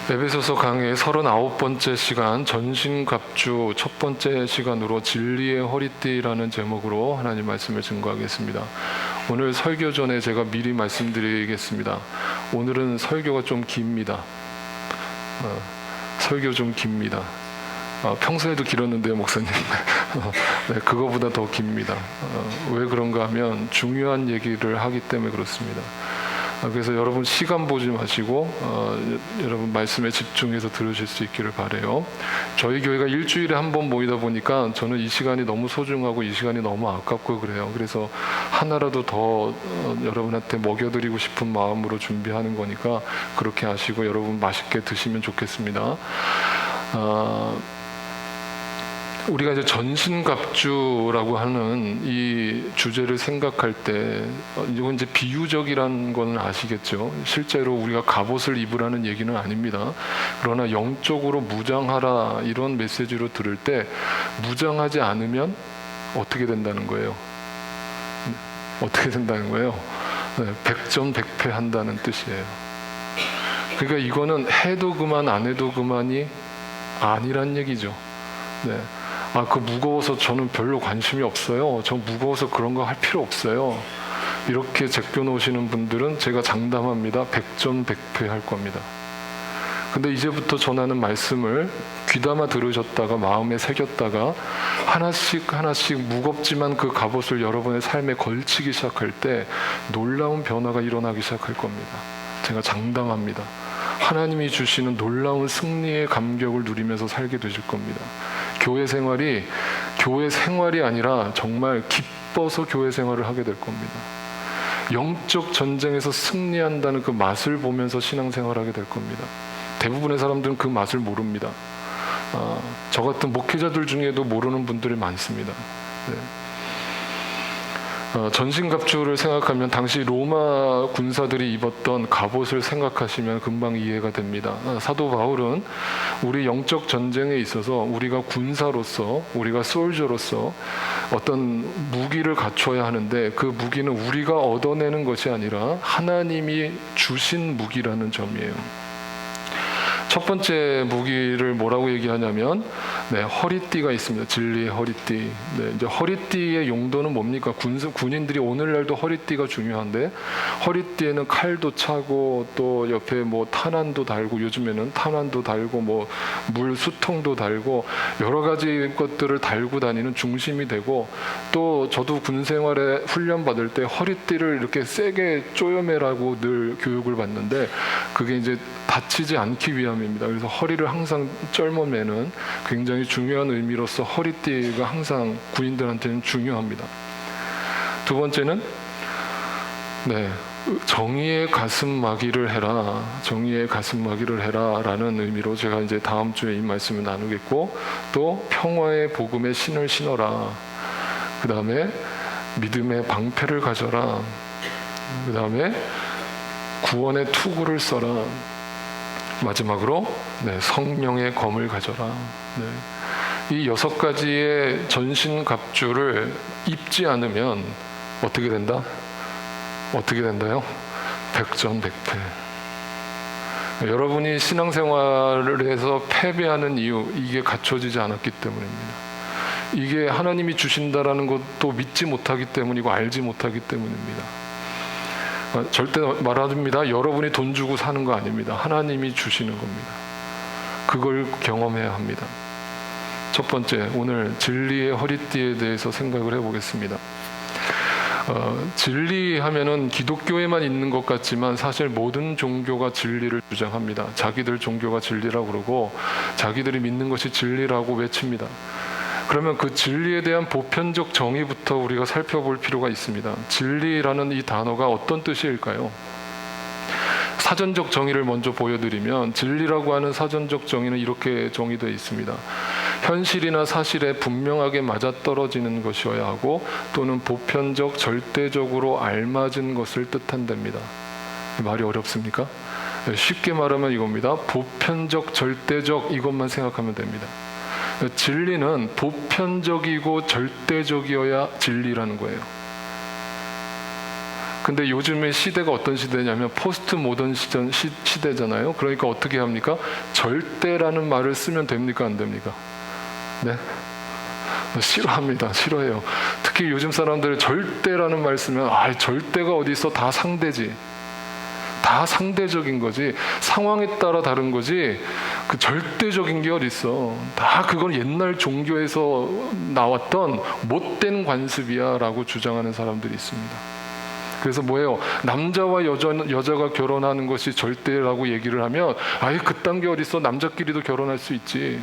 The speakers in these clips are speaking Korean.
에베소서 강의 39번째 시간 전신갑주 첫 번째 시간으로 진리의 허리띠라는 제목으로 하나님 말씀을 증거하겠습니다. 오늘 설교 전에 제가 미리 말씀드리겠습니다. 오늘은 설교가 좀 깁니다. 설교 좀 깁니다. 평소에도 길었는데요, 목사님. 네, 그거보다 더 깁니다. 왜 그런가 하면 중요한 얘기를 하기 때문에 그렇습니다. 그래서 여러분 시간 보지 마시고 여러분 말씀에 집중해서 들으실 수 있기를 바라요. 저희 교회가 일주일에 한 번 모이다 보니까 저는 이 시간이 너무 소중하고 이 시간이 너무 아깝고 그래요. 그래서 하나라도 더 여러분한테 먹여드리고 싶은 마음으로 준비하는 거니까 그렇게 하시고 여러분 맛있게 드시면 좋겠습니다. 우리가 이제 전신갑주라고 하는 이 주제를 생각할 때 이건 이제 비유적이라는 건 아시겠죠? 실제로 우리가 갑옷을 입으라는 얘기는 아닙니다. 그러나 영적으로 무장하라 이런 메시지로 들을 때 무장하지 않으면 어떻게 된다는 거예요? 어떻게 된다는 거예요? 백전백패한다는 뜻이에요. 그러니까 이거는 해도 그만 안 해도 그만이 아니란 얘기죠. 네. 그 무거워서 저는 별로 관심이 없어요. 저 무거워서 그런 거 할 필요 없어요. 이렇게 제껴놓으시는 분들은 제가 장담합니다. 백전백패할 겁니다. 근데 이제부터 전하는 말씀을 귀담아 들으셨다가 마음에 새겼다가 하나씩 무겁지만 그 갑옷을 여러분의 삶에 걸치기 시작할 때 놀라운 변화가 일어나기 시작할 겁니다. 제가 장담합니다. 하나님이 주시는 놀라운 승리의 감격을 누리면서 살게 되실 겁니다. 교회 생활이 아니라 정말 기뻐서 교회 생활을 하게 될 겁니다. 영적 전쟁에서 승리한다는 그 맛을 보면서 신앙생활을 하게 될 겁니다. 대부분의 사람들은 그 맛을 모릅니다. 저 같은 목회자들 중에도 모르는 분들이 많습니다. 네. 전신갑주를 생각하면 당시 로마 군사들이 입었던 갑옷을 생각하시면 금방 이해가 됩니다. 사도 바울은 우리 영적 전쟁에 있어서 우리가 군사로서 우리가 솔저로서 어떤 무기를 갖춰야 하는데 그 무기는 우리가 얻어내는 것이 아니라 하나님이 주신 무기라는 점이에요. 첫 번째 무기를 뭐라고 얘기하냐면 허리띠가 있습니다. 진리의 허리띠. 이제 허리띠의 용도는 뭡니까? 군인들이 오늘날도 허리띠가 중요한데 허리띠에는 칼도 차고 또 옆에 뭐 탄환도 달고 요즘에는 탄환도 달고 뭐 물 수통도 달고 여러 가지 것들을 달고 다니는 중심이 되고 또 저도 군 생활에 훈련 받을 때 허리띠를 이렇게 세게 쪼여매라고 늘 교육을 받는데 그게 이제 다치지 않기 위함입니다. 그래서 허리를 항상 쩔머매는 굉장히 중요한 의미로서 허리띠가 항상 군인들한테는 중요합니다. 두 번째는 정의의 가슴막이를 해라. 정의의 가슴막이를 해라 라는 의미로 제가 이제 다음 주에 이 말씀을 나누겠고 또 평화의 복음의 신을 신어라. 그 다음에 믿음의 방패를 가져라. 그 다음에 구원의 투구를 써라. 마지막으로 성령의 검을 가져라. 이 6가지의 전신갑주를 입지 않으면 어떻게 된다? 어떻게 된다요? 백전백패. 여러분이 신앙생활을 해서 패배하는 이유, 이게 갖춰지지 않았기 때문입니다. 이게 하나님이 주신다라는 것도 믿지 못하기 때문이고 알지 못하기 때문입니다. 절대 말합니다. 여러분이 돈 주고 사는 거 아닙니다. 하나님이 주시는 겁니다. 그걸 경험해야 합니다. 첫 번째, 오늘 진리의 허리띠에 대해서 생각을 해보겠습니다. 진리하면은 기독교에만 있는 것 같지만 사실 모든 종교가 진리를 주장합니다. 자기들 종교가 진리라고 그러고 자기들이 믿는 것이 진리라고 외칩니다. 그러면 그 진리에 대한 보편적 정의부터 우리가 살펴볼 필요가 있습니다. 진리라는 이 단어가 어떤 뜻일까요? 사전적 정의를 먼저 보여드리면 진리라고 하는 사전적 정의는 이렇게 정의되어 있습니다. 현실이나 사실에 분명하게 맞아떨어지는 것이어야 하고 또는 보편적 절대적으로 알맞은 것을 뜻한답니다. 말이 어렵습니까? 쉽게 말하면 이겁니다. 보편적 절대적 이것만 생각하면 됩니다. 진리는 보편적이고 절대적이어야 진리라는 거예요. 근데 요즘의 시대가 어떤 시대냐면 포스트 모던 시대잖아요. 그러니까 어떻게 합니까? 절대라는 말을 쓰면 됩니까? 안 됩니까? 네? 싫어합니다. 싫어해요. 특히 요즘 사람들은 절대라는 말 쓰면 절대가 어디 있어? 다 상대지. 다 상대적인 거지. 상황에 따라 다른 거지. 그 절대적인 게 어디 있어? 다 그건 옛날 종교에서 나왔던 못된 관습이야라고 주장하는 사람들이 있습니다. 그래서 뭐예요? 남자와 여자가 결혼하는 것이 절대라고 얘기를 하면 그딴 게 어디 있어? 남자끼리도 결혼할 수 있지.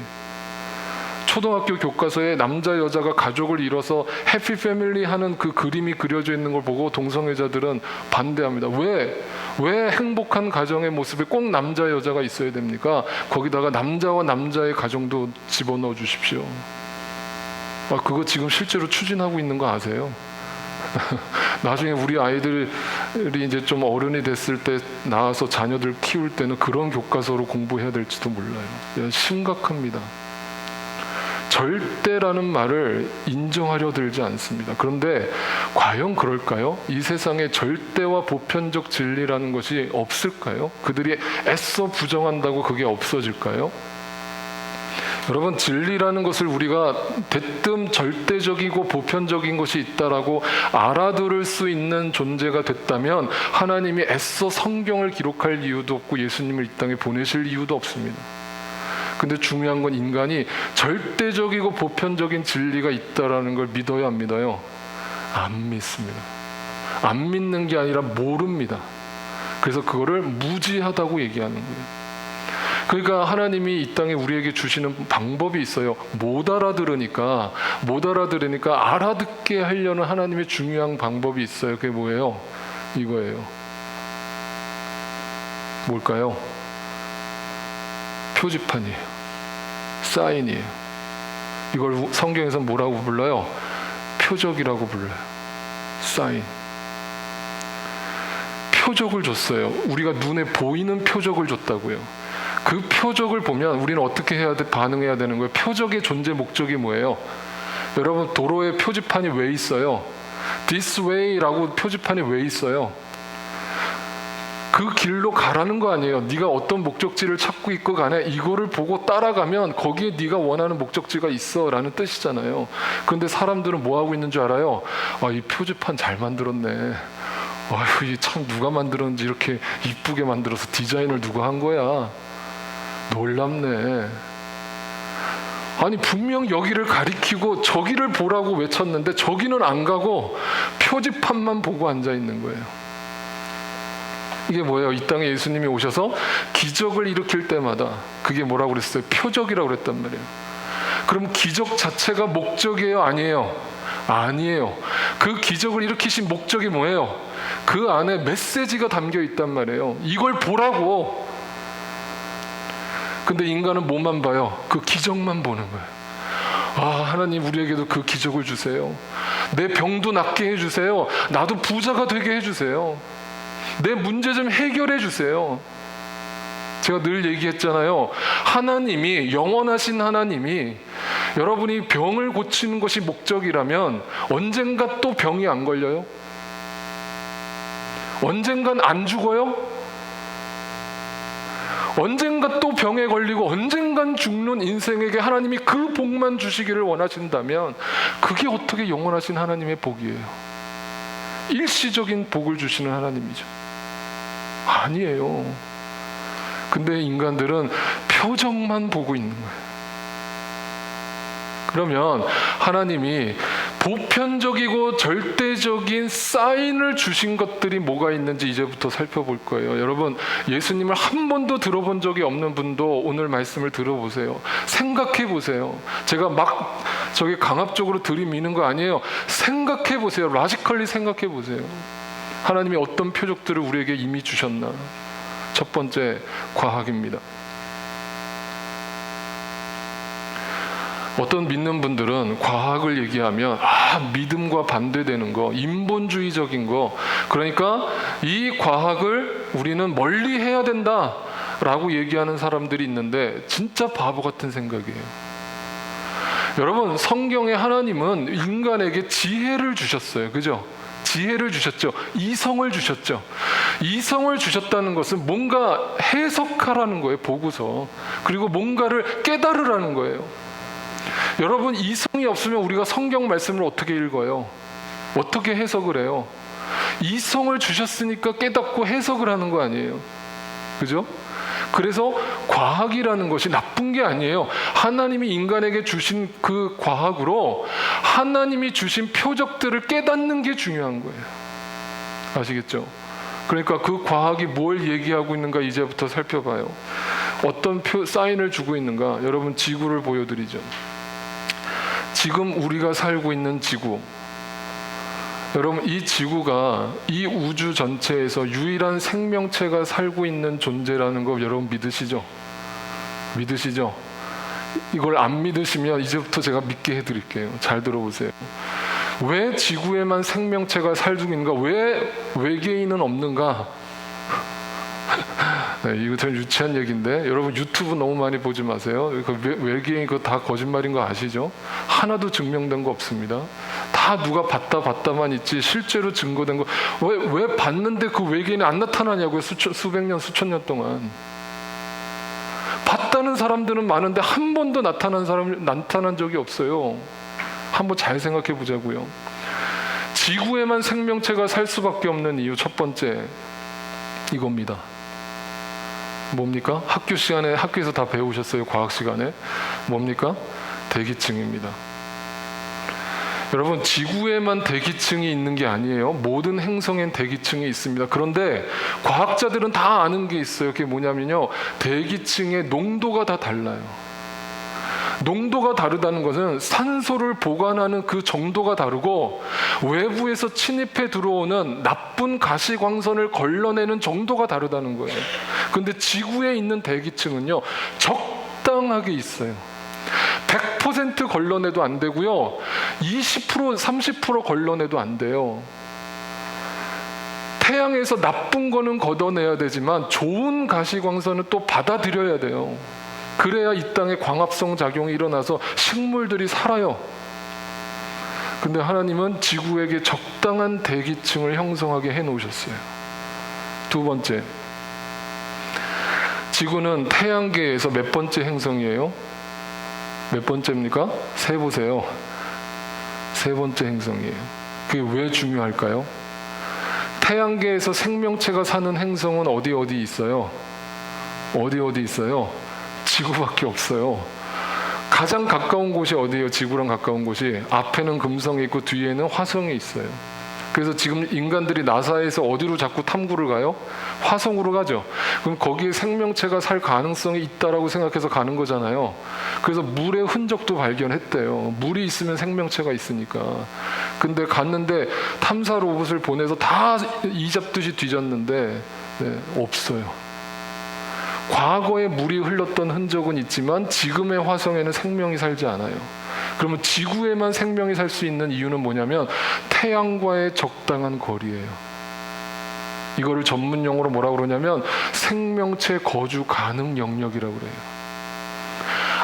초등학교 교과서에 남자 여자가 가족을 이뤄서 해피 패밀리 하는 그 그림이 그려져 있는 걸 보고 동성애자들은 반대합니다. 왜 행복한 가정의 모습에 꼭 남자 여자가 있어야 됩니까? 거기다가 남자와 남자의 가정도 집어넣어 주십시오. 그거 지금 실제로 추진하고 있는 거 아세요? 나중에 우리 아이들이 이제 좀 어른이 됐을 때 나와서 자녀들 키울 때는 그런 교과서로 공부해야 될지도 몰라요. 심각합니다. 절대라는 말을 인정하려 들지 않습니다. 그런데 과연 그럴까요? 이 세상에 절대와 보편적 진리라는 것이 없을까요? 그들이 애써 부정한다고 그게 없어질까요? 여러분, 진리라는 것을 우리가 대뜸 절대적이고 보편적인 것이 있다라고 알아들을 수 있는 존재가 됐다면 하나님이 애써 성경을 기록할 이유도 없고 예수님을 이 땅에 보내실 이유도 없습니다. 근데 중요한 건 인간이 절대적이고 보편적인 진리가 있다라는 걸 믿어요, 안 믿어요? 안 믿습니다. 안 믿는 게 아니라 모릅니다. 그래서 그거를 무지하다고 얘기하는 거예요. 그러니까 하나님이 이 땅에 우리에게 주시는 방법이 있어요. 못 알아들으니까 알아듣게 하려는 하나님의 중요한 방법이 있어요. 그게 뭐예요? 이거예요. 뭘까요? 표지판이에요. 사인이에요. 이걸 성경에서 뭐라고 불러요? 표적이라고 불러요. 사인. 표적을 줬어요. 우리가 눈에 보이는 표적을 줬다고요. 그 표적을 보면 우리는 어떻게 반응해야 되는 거예요? 표적의 존재 목적이 뭐예요? 여러분, 도로에 표지판이 왜 있어요? This way라고 표지판이 왜 있어요? 그 길로 가라는 거 아니에요. 네가 어떤 목적지를 찾고 있고 간에 이거를 보고 따라가면 거기에 네가 원하는 목적지가 있어 라는 뜻이잖아요. 그런데 사람들은 뭐 하고 있는 줄 알아요? 이 표지판 잘 만들었네. 이 참 누가 만들었는지 이렇게 이쁘게 만들어서 디자인을 누가 한 거야. 놀랍네. 아니, 분명 여기를 가리키고 저기를 보라고 외쳤는데 저기는 안 가고 표지판만 보고 앉아 있는 거예요. 이게 뭐예요? 이 땅에 예수님이 오셔서 기적을 일으킬 때마다 그게 뭐라고 그랬어요? 표적이라고 그랬단 말이에요. 그럼 기적 자체가 목적이에요? 아니에요? 아니에요. 그 기적을 일으키신 목적이 뭐예요? 그 안에 메시지가 담겨 있단 말이에요. 이걸 보라고. 근데 인간은 뭐만 봐요? 그 기적만 보는 거예요. 하나님, 우리에게도 그 기적을 주세요. 내 병도 낫게 해주세요. 나도 부자가 되게 해주세요. 내 문제 좀 해결해 주세요. 제가 늘 얘기했잖아요. 하나님이, 영원하신 하나님이 여러분이 병을 고치는 것이 목적이라면 언젠가 또 병이 안 걸려요? 언젠간 안 죽어요? 언젠가 또 병에 걸리고 언젠간 죽는 인생에게 하나님이 그 복만 주시기를 원하신다면 그게 어떻게 영원하신 하나님의 복이에요? 일시적인 복을 주시는 하나님이죠. 아니에요. 근데 인간들은 표적만 보고 있는 거예요. 그러면 하나님이 보편적이고 절대적인 사인을 주신 것들이 뭐가 있는지 이제부터 살펴볼 거예요. 여러분, 예수님을 한 번도 들어본 적이 없는 분도 오늘 말씀을 들어보세요. 생각해 보세요. 제가 막 저게 강압적으로 들이미는 거 아니에요. 생각해 보세요. 라지컬리 생각해 보세요. 하나님이 어떤 표적들을 우리에게 이미 주셨나? 첫 번째, 과학입니다. 어떤 믿는 분들은 과학을 얘기하면 믿음과 반대되는 거, 인본주의적인 거, 그러니까 이 과학을 우리는 멀리 해야 된다라고 얘기하는 사람들이 있는데 진짜 바보 같은 생각이에요. 여러분, 성경에 하나님은 인간에게 지혜를 주셨어요. 그죠? 지혜를 주셨죠. 이성을 주셨죠. 이성을 주셨다는 것은 뭔가 해석하라는 거예요. 보고서. 그리고 뭔가를 깨달으라는 거예요. 여러분, 이성이 없으면 우리가 성경 말씀을 어떻게 읽어요? 어떻게 해석을 해요? 이성을 주셨으니까 깨닫고 해석을 하는 거 아니에요? 그죠? 그래서 과학이라는 것이 나쁜 게 아니에요. 하나님이 인간에게 주신 그 과학으로 하나님이 주신 표적들을 깨닫는 게 중요한 거예요. 아시겠죠? 그러니까 그 과학이 뭘 얘기하고 있는가 이제부터 살펴봐요. 어떤 사인을 주고 있는가? 여러분, 지구를 보여드리죠. 지금 우리가 살고 있는 지구, 여러분, 이 지구가 이 우주 전체에서 유일한 생명체가 살고 있는 존재라는 거 여러분 믿으시죠? 믿으시죠? 이걸 안 믿으시면 이제부터 제가 믿게 해드릴게요. 잘 들어보세요. 왜 지구에만 생명체가 살고 있는가? 왜 외계인은 없는가? 네, 이거 좀 유치한 얘기인데 여러분 유튜브 너무 많이 보지 마세요. 외계인 그거 다 거짓말인 거 아시죠? 하나도 증명된 거 없습니다. 다 누가 봤다만 있지 실제로 증거된 거 왜 봤는데 그 외계인이 안 나타나냐고요. 수백 년 수천 년 동안 봤다는 사람들은 많은데 한 번도 나타난 적이 없어요. 한번 잘 생각해 보자고요. 지구에만 생명체가 살 수밖에 없는 이유 첫 번째 이겁니다. 뭡니까? 학교 시간에 학교에서 다 배우셨어요. 과학 시간에 뭡니까? 대기층입니다. 여러분, 지구에만 대기층이 있는 게 아니에요. 모든 행성엔 대기층이 있습니다. 그런데 과학자들은 다 아는 게 있어요. 그게 뭐냐면요, 대기층의 농도가 다 달라요. 농도가 다르다는 것은 산소를 보관하는 그 정도가 다르고 외부에서 침입해 들어오는 나쁜 가시광선을 걸러내는 정도가 다르다는 거예요. 그런데 지구에 있는 대기층은요, 적당하게 있어요. 100% 걸러내도 안 되고요, 20%, 30% 걸러내도 안 돼요. 태양에서 나쁜 거는 걷어내야 되지만 좋은 가시광선은 또 받아들여야 돼요. 그래야 이 땅에 광합성 작용이 일어나서 식물들이 살아요. 근데 하나님은 지구에게 적당한 대기층을 형성하게 해놓으셨어요. 두 번째, 지구는 태양계에서 몇 번째 행성이에요? 몇 번째입니까? 세보세요. 세 번째 행성이에요. 그게 왜 중요할까요? 태양계에서 생명체가 사는 행성은 어디 있어요? 어디 있어요? 지구밖에 없어요. 가장 가까운 곳이 어디예요? 지구랑 가까운 곳이 앞에는 금성이 있고 뒤에는 화성이 있어요. 그래서 지금 인간들이 나사에서 어디로 자꾸 탐구를 가요? 화성으로 가죠. 그럼 거기에 생명체가 살 가능성이 있다라고 생각해서 가는 거잖아요. 그래서 물의 흔적도 발견했대요. 물이 있으면 생명체가 있으니까. 근데 갔는데 탐사 로봇을 보내서 다 이잡듯이 뒤졌는데 없어요. 과거에 물이 흘렀던 흔적은 있지만 지금의 화성에는 생명이 살지 않아요. 그러면 지구에만 생명이 살 수 있는 이유는 뭐냐면 태양과의 적당한 거리예요. 이거를 전문 용어로 뭐라고 그러냐면 생명체 거주 가능 영역이라고 그래요.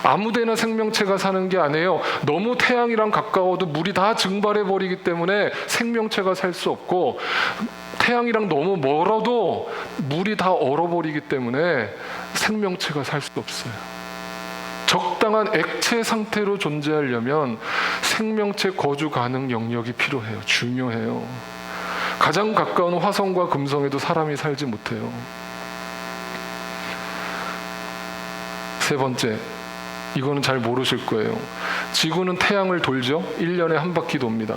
아무데나 생명체가 사는 게 아니에요. 너무 태양이랑 가까워도 물이 다 증발해 버리기 때문에 생명체가 살 수 없고, 태양이랑 너무 멀어도 물이 다 얼어버리기 때문에 생명체가 살 수 없어요. 적당한 액체 상태로 존재하려면 생명체 거주 가능 영역이 필요해요. 중요해요. 가장 가까운 화성과 금성에도 사람이 살지 못해요. 세 번째, 이거는 잘 모르실 거예요. 지구는 태양을 돌죠. 1년에 한 바퀴 돕니다.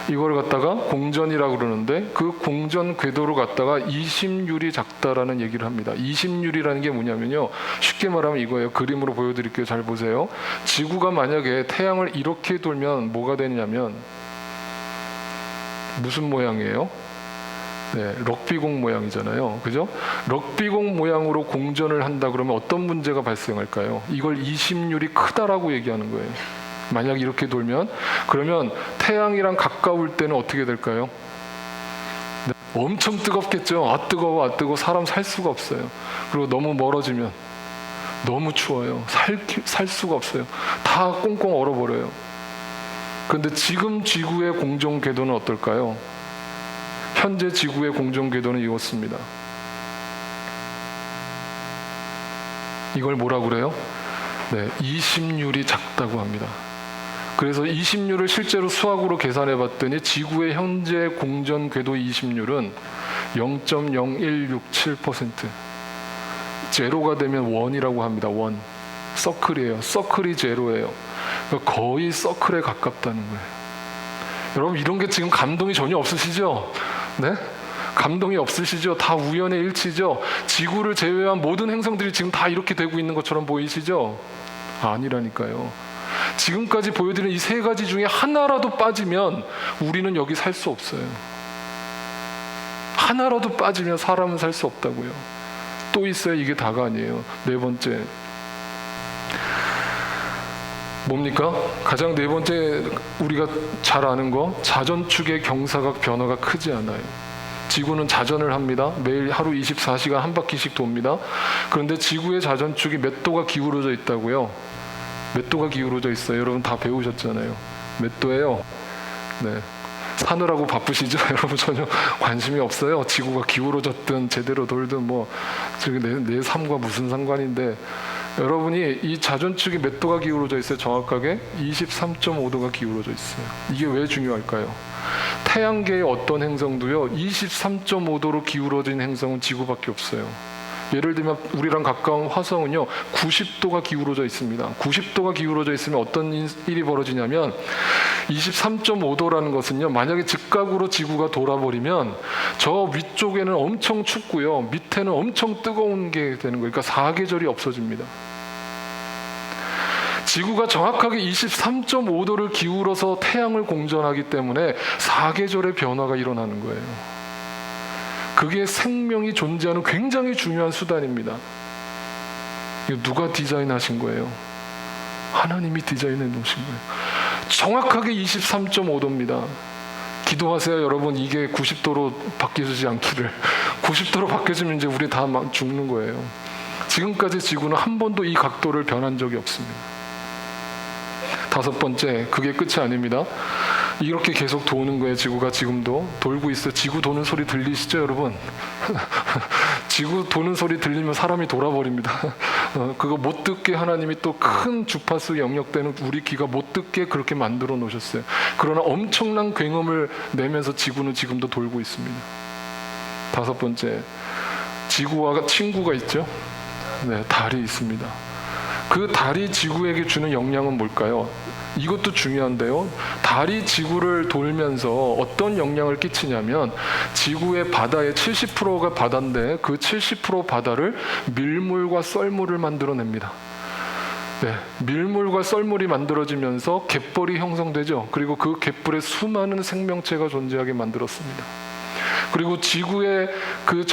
이걸 갖다가 공전이라고 그러는데 그 공전 궤도로 갖다가 이심률이 작다라는 얘기를 합니다. 이심률이라는 게 뭐냐면요, 쉽게 말하면 이거예요. 그림으로 보여드릴게요. 잘 보세요. 지구가 만약에 태양을 이렇게 돌면 뭐가 되냐면 무슨 모양이에요? 럭비공 모양이잖아요. 그죠? 럭비공 모양으로 공전을 한다 그러면 어떤 문제가 발생할까요? 이걸 이심률이 크다라고 얘기하는 거예요. 만약 이렇게 돌면, 그러면 태양이랑 가까울 때는 어떻게 될까요? 엄청 뜨겁겠죠. 뜨거워 사람 살 수가 없어요. 그리고 너무 멀어지면 너무 추워요. 살 수가 없어요. 다 꽁꽁 얼어버려요. 그런데 지금 지구의 공정 궤도는 어떨까요? 현재 지구의 공정 궤도는 이렇습니다. 이걸 뭐라고 그래요? 네, 이심률이 작다고 합니다. 그래서 이심률을 실제로 수학으로 계산해 봤더니 지구의 현재 공전 궤도 이심률은 0.0167%. 제로가 되면 원이라고 합니다. 원. 서클이에요. 서클이 제로예요. 그러니까 거의 서클에 가깝다는 거예요. 여러분, 이런 게 지금 감동이 전혀 없으시죠? 네? 감동이 없으시죠? 다 우연의 일치죠? 지구를 제외한 모든 행성들이 지금 다 이렇게 되고 있는 것처럼 보이시죠? 아니라니까요. 지금까지 보여드린 이 세 가지 중에 하나라도 빠지면 우리는 여기 살 수 없어요. 하나라도 빠지면 사람은 살 수 없다고요. 또 있어요. 이게 다가 아니에요. 네 번째. 뭡니까? 가장 네 번째 우리가 잘 아는 거, 자전축의 경사각 변화가 크지 않아요. 지구는 자전을 합니다. 매일 하루 24시간 한 바퀴씩 돕니다. 그런데 지구의 자전축이 몇 도가 기울어져 있다고요? 몇 도가 기울어져 있어요? 여러분 다 배우셨잖아요. 몇 도예요? 네. 사느라고 바쁘시죠? 여러분 전혀 관심이 없어요. 지구가 기울어졌든 제대로 돌든 뭐 내 삶과 무슨 상관인데, 여러분이 이 자전축이 몇 도가 기울어져 있어요? 정확하게 23.5도가 기울어져 있어요. 이게 왜 중요할까요? 태양계의 어떤 행성도요 23.5도로 기울어진 행성은 지구밖에 없어요. 예를 들면 우리랑 가까운 화성은요 90도가 기울어져 있습니다. 90도가 기울어져 있으면 어떤 일이 벌어지냐면, 23.5도라는 것은요, 만약에 직각으로 지구가 돌아버리면 저 위쪽에는 엄청 춥고요 밑에는 엄청 뜨거운 게 되는 거예요. 그러니까 사계절이 없어집니다. 지구가 정확하게 23.5도를 기울어서 태양을 공전하기 때문에 사계절의 변화가 일어나는 거예요. 그게 생명이 존재하는 굉장히 중요한 수단입니다. 이거 누가 디자인하신 거예요? 하나님이 디자인해 놓으신 거예요. 정확하게 23.5도입니다. 기도하세요, 여러분. 이게 90도로 바뀌지 않기를. 90도로 바뀌어지면 이제 우리 다 막 죽는 거예요. 지금까지 지구는 한 번도 이 각도를 변한 적이 없습니다. 다섯 번째, 그게 끝이 아닙니다. 이렇게 계속 도는 거예요. 지구가 지금도 돌고 있어요. 지구 도는 소리 들리시죠, 여러분? 지구 도는 소리 들리면 사람이 돌아버립니다. 그거 못 듣게 하나님이 또 큰 주파수 영역되는 우리 귀가 못 듣게 그렇게 만들어 놓으셨어요. 그러나 엄청난 굉음을 내면서 지구는 지금도 돌고 있습니다. 다섯 번째, 지구와 친구가 있죠? 네, 달이 있습니다. 그 달이 지구에게 주는 영향은 뭘까요? 이것도 중요한데요. 달이 지구를 돌면서 어떤 영향을 끼치냐면, 지구의 바다의 70%가 바다인데 그 70% 바다를 밀물과 썰물을 만들어냅니다. 네, 밀물과 썰물이 만들어지면서 갯벌이 형성되죠. 그리고 그 갯벌에 수많은 생명체가 존재하게 만들었습니다. 그리고 지구의 그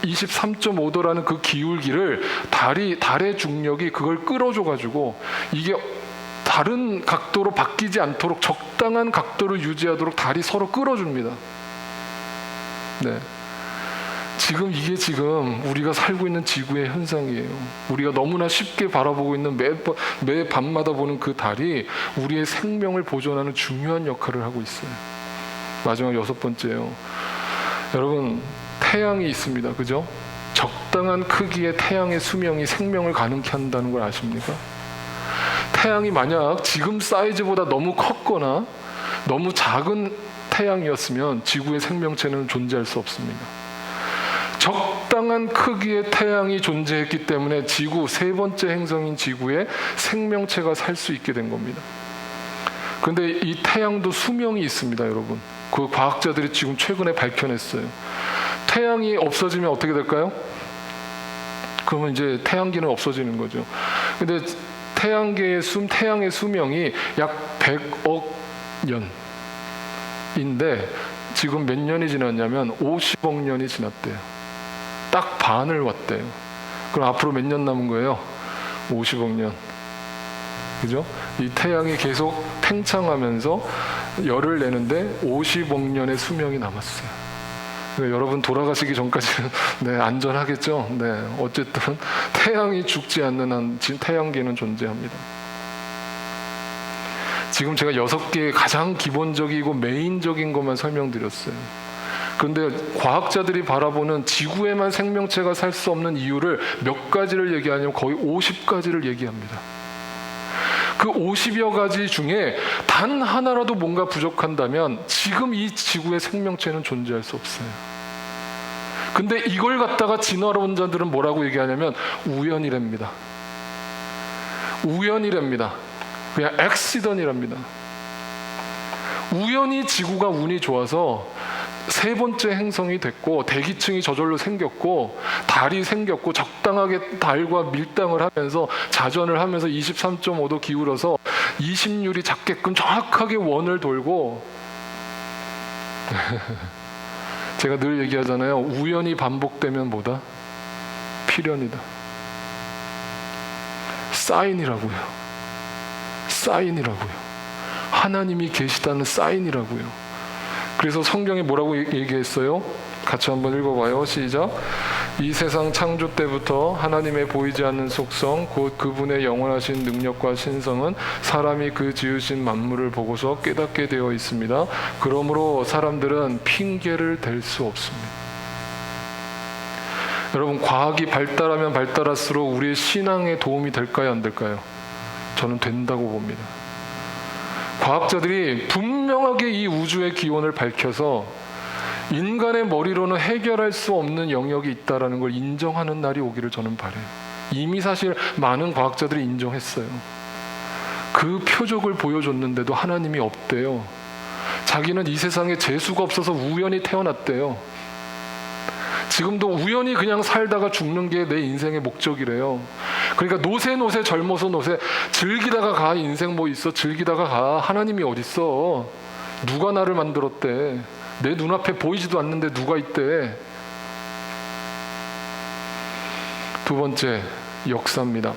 23.5도라는 그 기울기를 달의 중력이 그걸 끌어줘가지고 이게 다른 각도로 바뀌지 않도록 적당한 각도를 유지하도록 달이 서로 끌어줍니다. 네. 이게 지금 우리가 살고 있는 지구의 현상이에요. 우리가 너무나 쉽게 바라보고 있는 매 밤마다 보는 그 달이 우리의 생명을 보존하는 중요한 역할을 하고 있어요. 마지막 여섯 번째요. 여러분, 태양이 있습니다. 그죠? 적당한 크기의 태양의 수명이 생명을 가능케 한다는 걸 아십니까? 태양이 만약 지금 사이즈보다 너무 컸거나 너무 작은 태양이었으면 지구의 생명체는 존재할 수 없습니다. 적당한 크기의 태양이 존재했기 때문에 지구, 세 번째 행성인 지구에 생명체가 살 수 있게 된 겁니다. 그런데 이 태양도 수명이 있습니다, 여러분. 그 과학자들이 지금 최근에 밝혀냈어요. 태양이 없어지면 어떻게 될까요? 그러면 이제 태양계는 없어지는 거죠. 근데 태양의 수명이 약 100억 년인데 지금 몇 년이 지났냐면 50억 년이 지났대요. 딱 반을 왔대요. 그럼 앞으로 몇 년 남은 거예요? 50억 년. 그죠? 이 태양이 계속 팽창하면서 열을 내는데 50억 년의 수명이 남았어요. 여러분 돌아가시기 전까지는 네, 안전하겠죠. 네, 어쨌든 태양이 죽지 않는 한 태양계는 존재합니다. 지금 제가 6개의 가장 기본적이고 메인적인 것만 설명드렸어요. 그런데 과학자들이 바라보는 지구에만 생명체가 살 수 없는 이유를 몇 가지를 얘기하냐면 거의 50가지를 얘기합니다. 그 50여 가지 중에 단 하나라도 뭔가 부족한다면 지금 이 지구의 생명체는 존재할 수 없어요. 근데 이걸 갖다가 진화론자들은 뭐라고 얘기하냐면 우연이랍니다. 우연이랍니다. 그냥 액시던이랍니다. 우연히 지구가 운이 좋아서 3번째 행성이 됐고 대기층이 저절로 생겼고 달이 생겼고 적당하게 달과 밀당을 하면서 자전을 하면서 23.5도 기울어서 20률이 작게끔 정확하게 원을 돌고 제가 늘 얘기하잖아요. 우연이 반복되면 뭐다? 필연이다. 사인이라고요. 사인이라고요. 하나님이 계시다는 사인이라고요. 그래서 성경에 뭐라고 얘기했어요? 같이 한번 읽어봐요. 시작. 이 세상 창조 때부터 하나님의 보이지 않는 속성 곧 그분의 영원하신 능력과 신성은 사람이 그 지으신 만물을 보고서 깨닫게 되어 있습니다. 그러므로 사람들은 핑계를 댈 수 없습니다. 여러분, 과학이 발달하면 발달할수록 우리의 신앙에 도움이 될까요, 안 될까요? 저는 된다고 봅니다. 과학자들이 분명하게 이 우주의 기원을 밝혀서 인간의 머리로는 해결할 수 없는 영역이 있다는 걸 인정하는 날이 오기를 저는 바라요. 이미 사실 많은 과학자들이 인정했어요. 그 표적을 보여줬는데도 하나님이 없대요. 자기는 이 세상에 재수가 없어서 우연히 태어났대요. 지금도 우연히 그냥 살다가 죽는 게 내 인생의 목적이래요. 그러니까 노세 젊어서 노세 즐기다가 가. 인생 뭐 있어? 즐기다가 가. 하나님이 어딨어? 누가 나를 만들었대? 내 눈앞에 보이지도 않는데 누가 있대? 두 번째, 역사입니다.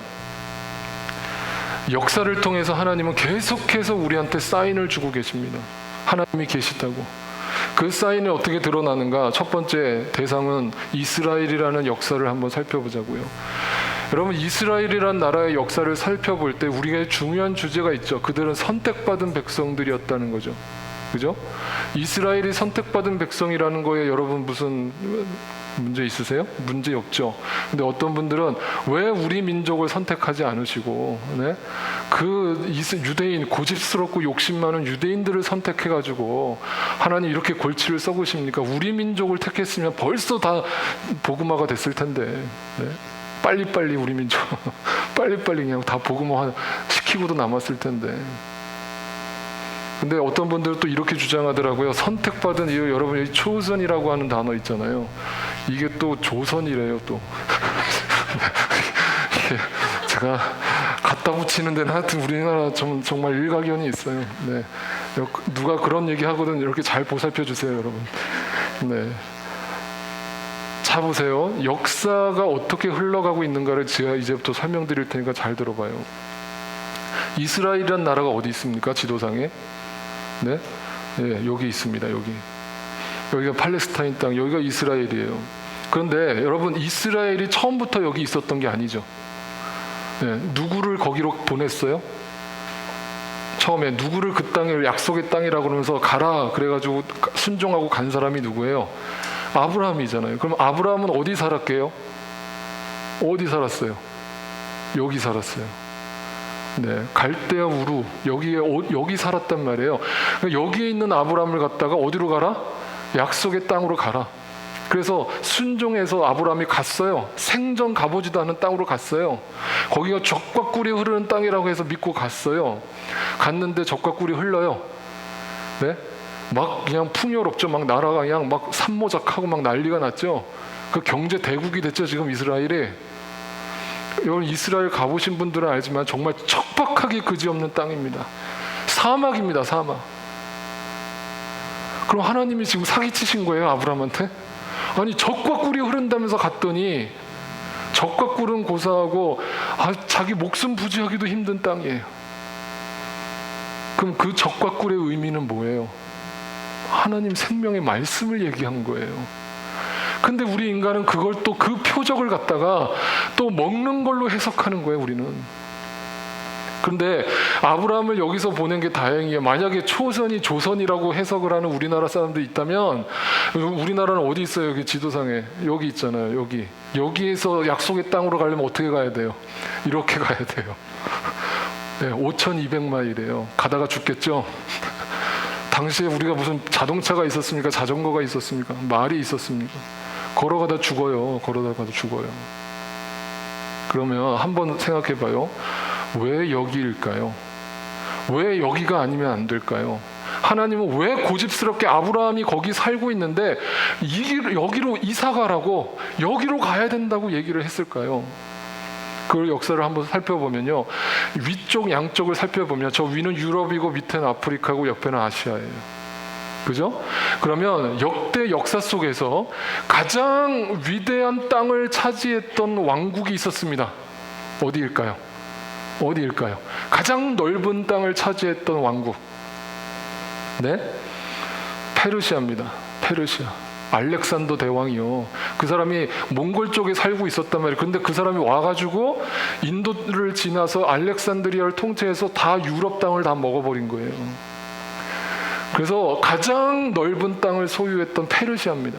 역사를 통해서 하나님은 계속해서 우리한테 사인을 주고 계십니다. 하나님이 계시다고. 그 사인이 어떻게 드러나는가? 첫 번째 대상은 이스라엘이라는 역사를 한번 살펴보자고요. 여러분, 이스라엘이라는 나라의 역사를 살펴볼 때 우리가 중요한 주제가 있죠. 그들은 선택받은 백성들이었다는 거죠. 그죠? 이스라엘이 선택받은 백성이라는 거에 여러분 무슨 문제 있으세요? 문제 없죠. 근데 어떤 분들은 왜 우리 민족을 선택하지 않으시고, 네? 그 유대인, 고집스럽고 욕심 많은 유대인들을 선택해가지고 하나님 이렇게 골치를 썩으십니까? 우리 민족을 택했으면 벌써 다 복음화가 됐을 텐데, 네? 빨리빨리 우리 민족 빨리빨리 그냥 다 복음화 시키고도 남았을 텐데. 근데 어떤 분들은 또 이렇게 주장하더라고요. 선택받은 이유, 여러분 이 chosen이라고 하는 단어 있잖아요. 이게 또 조선이래요. 또 제가 갖다 붙이는 데는 하여튼 우리나라 정말 일가견이 있어요. 네. 누가 그런 얘기 하거든 이렇게 잘 보살펴 주세요, 여러분. 네. 자 보세요. 역사가 어떻게 흘러가고 있는가를 제가 이제부터 설명드릴 테니까 잘 들어봐요. 이스라엘이란 나라가 어디 있습니까? 지도상에? 네, 네, 여기 있습니다. 여기가 팔레스타인 땅, 여기가 이스라엘이에요. 그런데 여러분, 이스라엘이 처음부터 여기 있었던 게 아니죠. 네, 누구를 거기로 보냈어요? 처음에 누구를 그 땅에 약속의 땅이라고 그러면서 가라 그래가지고 순종하고 간 사람이 누구예요? 아브라함이잖아요. 그럼 아브라함은 어디 살았게요? 어디 살았어요? 여기 살았어요. 네, 갈대아 우루 여기 살았단 말이에요. 여기에 있는 아브라함을 갖다가 어디로 가라? 약속의 땅으로 가라. 그래서 순종해서 아브라함이 갔어요. 생전 가보지도 않은 땅으로 갔어요. 거기가 젖과 꿀이 흐르는 땅이라고 해서 믿고 갔어요. 갔는데 젖과 꿀이 흘러요. 네, 막 그냥 풍요롭죠. 막 나라가 그냥 막 산모작하고 막 난리가 났죠. 그 경제 대국이 됐죠, 지금 이스라엘이. 여러분, 이스라엘 가보신 분들은 알지만 정말 척박하게 그지없는 땅입니다. 사막입니다, 사막. 그럼 하나님이 지금 사기치신 거예요, 아브라함한테? 아니, 젖과 꿀이 흐른다면서 갔더니 젖과 꿀은 고사하고 자기 목숨 부지하기도 힘든 땅이에요. 그럼 그 젖과 꿀의 의미는 뭐예요? 하나님 생명의 말씀을 얘기한 거예요. 근데 우리 인간은 그걸 또 그 표적을 갖다가 또 먹는 걸로 해석하는 거예요, 우리는. 근데 아브라함을 여기서 보낸 게 다행이에요. 만약에 초선이 조선이라고 해석을 하는 우리나라 사람들이 있다면, 우리나라는 어디 있어요? 여기 지도상에 여기 있잖아요. 여기에서 약속의 땅으로 가려면 어떻게 가야 돼요? 이렇게 가야 돼요. 네, 5,200마일이에요. 가다가 죽겠죠? 당시에 우리가 무슨 자동차가 있었습니까? 자전거가 있었습니까? 말이 있었습니까? 걸어가다 죽어요. 그러면 한번 생각해 봐요. 왜 여기일까요? 왜 여기가 아니면 안 될까요? 하나님은 왜 고집스럽게 아브라함이 거기 살고 있는데 여기로 이사 가라고, 여기로 가야 된다고 얘기를 했을까요? 그 역사를 한번 살펴보면요, 위쪽 양쪽을 살펴보면 저 위는 유럽이고 밑에는 아프리카고 옆에는 아시아예요. 그죠? 그러면 역대 역사 속에서 가장 위대한 땅을 차지했던 왕국이 있었습니다. 어디일까요? 가장 넓은 땅을 차지했던 왕국. 네? 페르시아입니다. 페르시아. 알렉산더 대왕이요. 그 사람이 몽골 쪽에 살고 있었단 말이에요. 근데 그 사람이 와가지고 인도를 지나서 알렉산드리아를 통째해서 다 유럽 땅을 다 먹어버린 거예요. 그래서 가장 넓은 땅을 소유했던 페르시아입니다.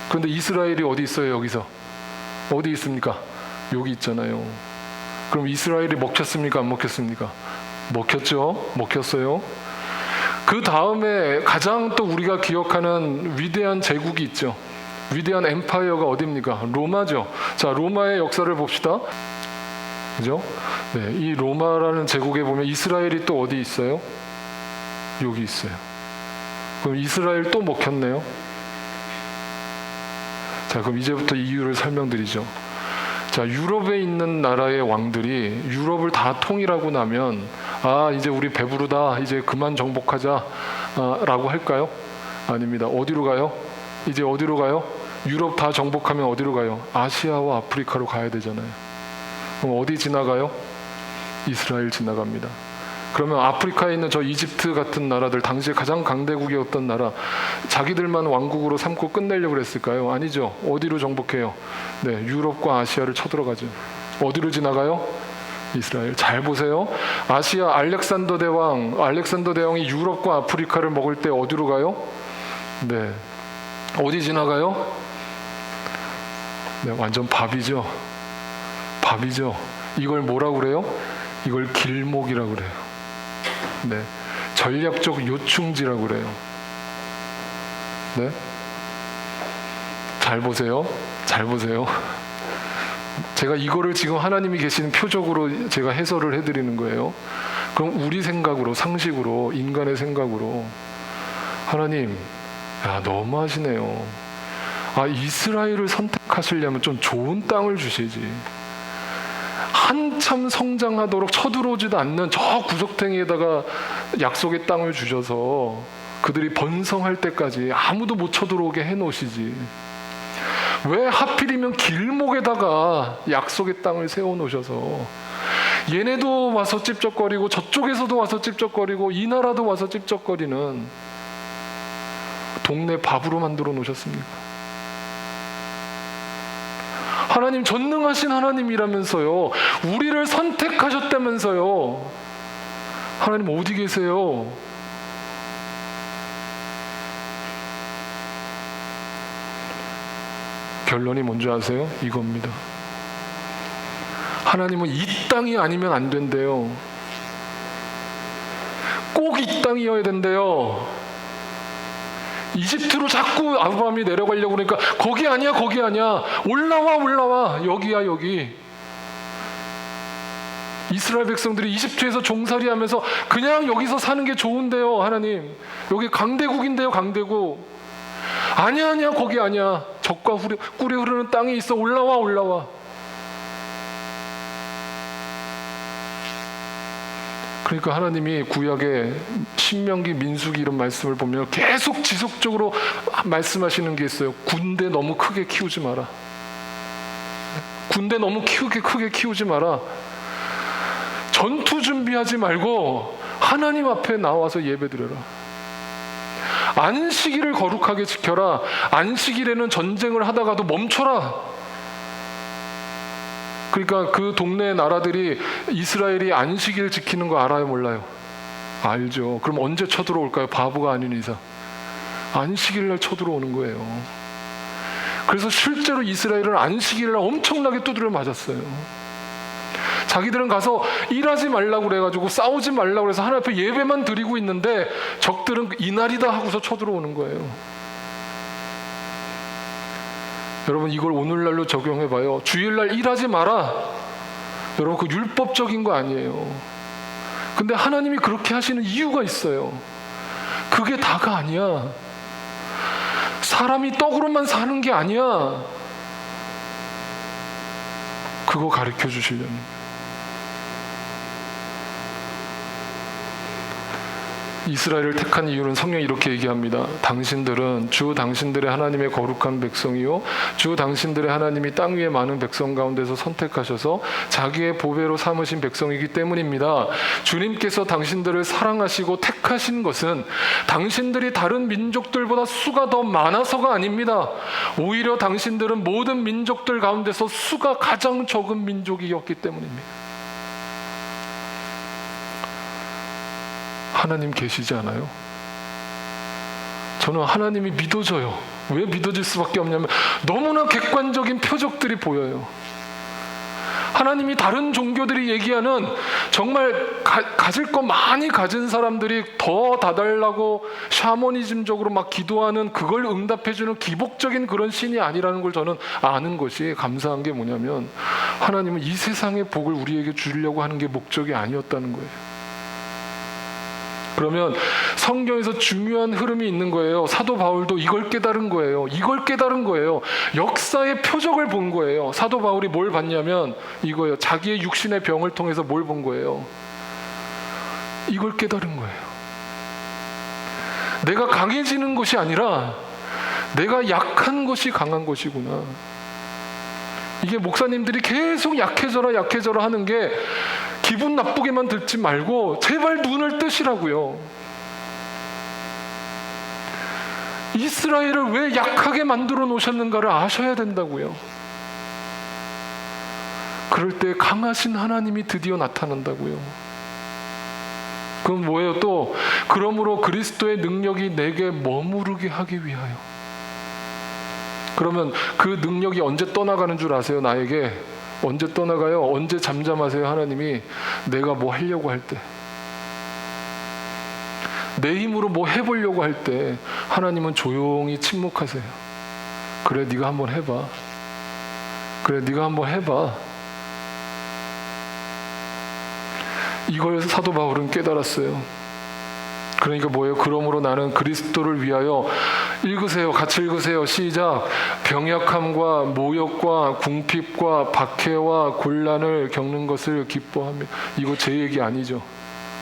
그런데 이스라엘이 어디 있어요? 여기서 어디 있습니까? 여기 있잖아요. 그럼 이스라엘이 먹혔습니까? 안 먹혔습니까? 먹혔죠. 먹혔어요. 그 다음에 가장 또 우리가 기억하는 위대한 제국이 있죠. 위대한 엠파이어가 어디입니까? 로마죠. 자, 로마의 역사를 봅시다. 그죠? 네, 이 로마라는 제국에 보면 이스라엘이 또 어디 있어요? 여기 있어요. 그럼 이스라엘 또 먹혔네요. 자, 그럼 이제부터 이유를 설명드리죠. 자, 유럽에 있는 나라의 왕들이 유럽을 다 통일하고 나면 이제 우리 배부르다, 이제 그만 정복하자 라고 할까요? 아닙니다. 어디로 가요? 이제 어디로 가요? 유럽 다 정복하면 어디로 가요? 아시아와 아프리카로 가야 되잖아요. 그럼 어디 지나가요? 이스라엘 지나갑니다. 그러면 아프리카에 있는 저 이집트 같은 나라들, 당시에 가장 강대국이었던 나라, 자기들만 왕국으로 삼고 끝내려고 그랬을까요? 아니죠. 어디로 정복해요? 네, 유럽과 아시아를 쳐들어가죠. 어디로 지나가요? 이스라엘. 잘 보세요. 아시아 알렉산더 대왕이 유럽과 아프리카를 먹을 때 어디로 가요? 네, 어디 지나가요? 네, 완전 밥이죠. 이걸 뭐라고 그래요? 이걸 길목이라고 그래요. 네, 전략적 요충지라고 그래요. 네, 잘 보세요. 제가 이거를 지금 하나님이 계시는 표적으로 제가 해설을 해드리는 거예요. 그럼 우리 생각으로, 상식으로, 인간의 생각으로 하나님, 너무하시네요. 이스라엘을 선택하시려면 좀 좋은 땅을 주시지. 한참 성장하도록 쳐들어오지도 않는 저 구석탱이에다가 약속의 땅을 주셔서 그들이 번성할 때까지 아무도 못 쳐들어오게 해놓으시지. 왜 하필이면 길목에다가 약속의 땅을 세워놓으셔서 얘네도 와서 찝쩍거리고 저쪽에서도 와서 찝쩍거리고 이 나라도 와서 찝쩍거리는 동네 밥으로 만들어 놓으셨습니까? 하나님 전능하신 하나님이라면서요. 우리를 선택하셨다면서요. 하나님 어디 계세요? 결론이 뭔지 아세요? 이겁니다. 하나님은 이 땅이 아니면 안 된대요. 꼭 이 땅이어야 된대요. 이집트로 자꾸 아브라함이 내려가려고 그러니까 거기 아니야. 올라와. 여기야, 여기. 이스라엘 백성들이 이집트에서 종살이 하면서 그냥 여기서 사는 게 좋은데요, 하나님. 여기 강대국인데요, 강대국. 아니야, 거기 아니야. 적과 꿀이 흐르는 땅이 있어. 올라와. 그러니까 하나님이 구약의 신명기, 민수기 이런 말씀을 보면 계속 지속적으로 말씀하시는 게 있어요. 군대 너무 크게 키우지 마라. 군대 너무 크게 키우지 마라. 전투 준비하지 말고 하나님 앞에 나와서 예배드려라. 안식일을 거룩하게 지켜라. 안식일에는 전쟁을 하다가도 멈춰라. 그러니까 그 동네 나라들이 이스라엘이 안식일 지키는 거 알아요, 몰라요? 알죠. 그럼 언제 쳐들어올까요? 바보가 아닌 이상. 안식일 날 쳐들어오는 거예요. 그래서 실제로 이스라엘은 안식일 날 엄청나게 두드려 맞았어요. 자기들은 가서 일하지 말라고 그래가지고 싸우지 말라고 그래서 하나님 앞에 예배만 드리고 있는데 적들은 이날이다 하고서 쳐들어오는 거예요. 여러분, 이걸 오늘날로 적용해봐요. 주일날 일하지 마라. 여러분, 그 율법적인 거 아니에요. 근데 하나님이 그렇게 하시는 이유가 있어요. 그게 다가 아니야. 사람이 떡으로만 사는 게 아니야. 그거 가르쳐 주시려는 거예요. 이스라엘을 택한 이유는 성령이 이렇게 얘기합니다. 당신들은 주 당신들의 하나님의 거룩한 백성이요 주 당신들의 하나님이 땅 위의 많은 백성 가운데서 선택하셔서 자기의 보배로 삼으신 백성이기 때문입니다. 주님께서 당신들을 사랑하시고 택하신 것은 당신들이 다른 민족들보다 수가 더 많아서가 아닙니다. 오히려 당신들은 모든 민족들 가운데서 수가 가장 적은 민족이었기 때문입니다. 하나님 계시지 않아요? 저는 하나님이 믿어져요. 왜 믿어질 수밖에 없냐면 너무나 객관적인 표적들이 보여요. 하나님이 다른 종교들이 얘기하는 정말 가질 거 많이 가진 사람들이 더 다달라고 샤머니즘적으로 막 기도하는 그걸 응답해주는 기복적인 그런 신이 아니라는 걸 저는 아는 것이 감사한 게 뭐냐면 하나님은 이 세상의 복을 우리에게 주려고 하는 게 목적이 아니었다는 거예요. 그러면 성경에서 중요한 흐름이 있는 거예요. 사도 바울도 이걸 깨달은 거예요. 이걸 깨달은 거예요. 역사의 표적을 본 거예요. 사도 바울이 뭘 봤냐면 이거예요. 자기의 육신의 병을 통해서 뭘 본 거예요. 이걸 깨달은 거예요. 내가 강해지는 것이 아니라 내가 약한 것이 강한 것이구나. 이게 목사님들이 계속 약해져라 하는 게 기분 나쁘게만 듣지 말고 제발 눈을 뜨시라고요. 이스라엘을 왜 약하게 만들어 놓으셨는가를 아셔야 된다고요. 그럴 때 강하신 하나님이 드디어 나타난다고요. 그럼 뭐예요 또? 그러므로 그리스도의 능력이 내게 머무르게 하기 위하여. 그러면 그 능력이 언제 떠나가는 줄 아세요? 나에게 언제 떠나가요? 언제 잠잠하세요? 하나님이 내가 뭐 하려고 할 때, 내 힘으로 뭐 해보려고 할 때 하나님은 조용히 침묵하세요. 그래 네가 한번 해봐. 그래 네가 한번 해봐. 이걸 사도 바울은 깨달았어요. 그러니까 뭐예요? 그러므로 나는 그리스도를 위하여 읽으세요. 같이 읽으세요. 시작. 병약함과 모욕과 궁핍과 박해와 곤란을 겪는 것을 기뻐하며. 이거 제 얘기 아니죠.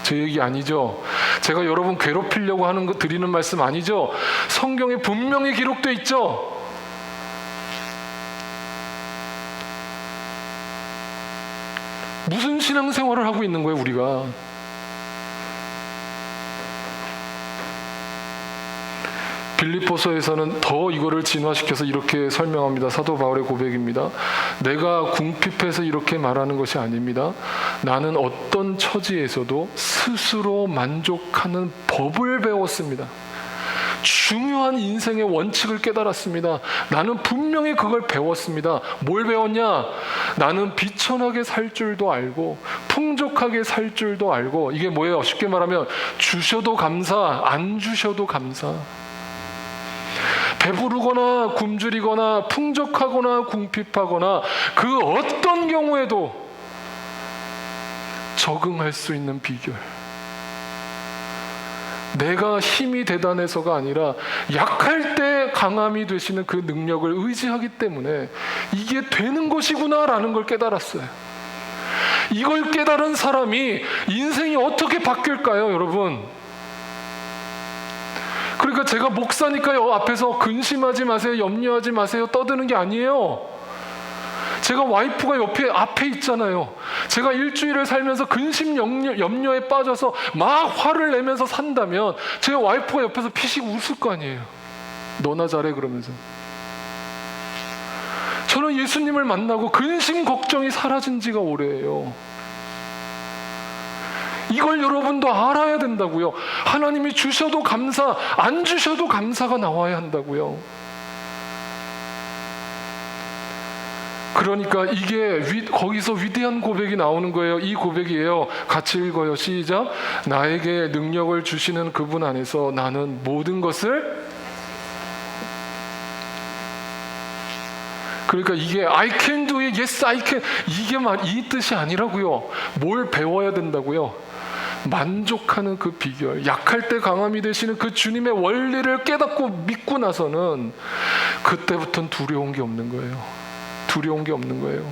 제 얘기 아니죠. 제가 여러분 괴롭히려고 하는 거 드리는 말씀 아니죠. 성경에 분명히 기록되어 있죠. 무슨 신앙생활을 하고 있는 거예요 우리가? 빌립보서에서는 더 이거를 진화시켜서 이렇게 설명합니다. 사도 바울의 고백입니다. 내가 궁핍해서 이렇게 말하는 것이 아닙니다. 나는 어떤 처지에서도 스스로 만족하는 법을 배웠습니다. 중요한 인생의 원칙을 깨달았습니다. 나는 분명히 그걸 배웠습니다. 뭘 배웠냐? 나는 비천하게 살 줄도 알고 풍족하게 살 줄도 알고. 이게 뭐예요? 쉽게 말하면 주셔도 감사, 안 주셔도 감사. 배부르거나 굶주리거나 풍족하거나 궁핍하거나 그 어떤 경우에도 적응할 수 있는 비결. 내가 힘이 대단해서가 아니라 약할 때 강함이 되시는 그 능력을 의지하기 때문에 이게 되는 것이구나라는 걸 깨달았어요. 이걸 깨달은 사람이 인생이 어떻게 바뀔까요, 여러분? 그러니까 제가 목사니까요 앞에서 근심하지 마세요, 염려하지 마세요 떠드는 게 아니에요. 제가 와이프가 앞에 있잖아요. 제가 일주일을 살면서 근심 염려에 빠져서 막 화를 내면서 산다면 제 와이프가 옆에서 피식 웃을 거 아니에요. 너나 잘해 그러면서. 저는 예수님을 만나고 근심 걱정이 사라진 지가 오래예요. 이걸 여러분도 알아야 된다고요. 하나님이 주셔도 감사, 안 주셔도 감사가 나와야 한다고요. 그러니까 이게 거기서 위대한 고백이 나오는 거예요. 이 고백이에요. 같이 읽어요. 시작. 나에게 능력을 주시는 그분 안에서 나는 모든 것을, 그러니까 이게 I can do it, yes I can, 이게 이 뜻이 아니라고요. 뭘 배워야 된다고요? 만족하는 그 비결, 약할 때 강함이 되시는 그 주님의 원리를 깨닫고 믿고 나서는 그때부터는 두려운 게 없는 거예요. 두려운 게 없는 거예요.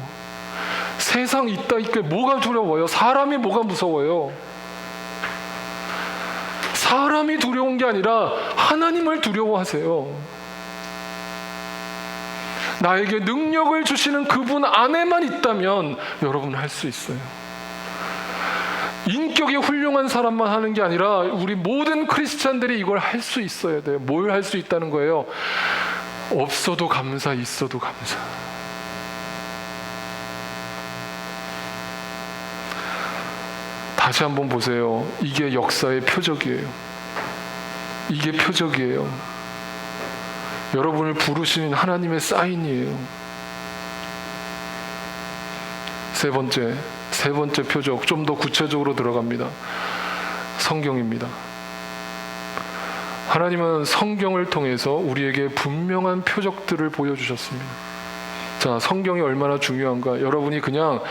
세상 있다 있게 뭐가 두려워요? 사람이 뭐가 무서워요? 사람이 두려운 게 아니라 하나님을 두려워하세요. 나에게 능력을 주시는 그분 안에만 있다면 여러분은 할 수 있어요. 인격이 훌륭한 사람만 하는 게 아니라 우리 모든 크리스찬들이 이걸 할 수 있어야 돼요. 뭘 할 수 있다는 거예요? 없어도 감사, 있어도 감사. 다시 한번 보세요. 이게 역사의 표적이에요. 이게 표적이에요. 여러분을 부르신 하나님의 사인이에요. 세 번째 표적, 좀 더 구체적으로 들어갑니다. 성경입니다. 하나님은 성경을 통해서 우리에게 분명한 표적들을 보여주셨습니다. 자, 성경이 얼마나 중요한가. 여러분이 그냥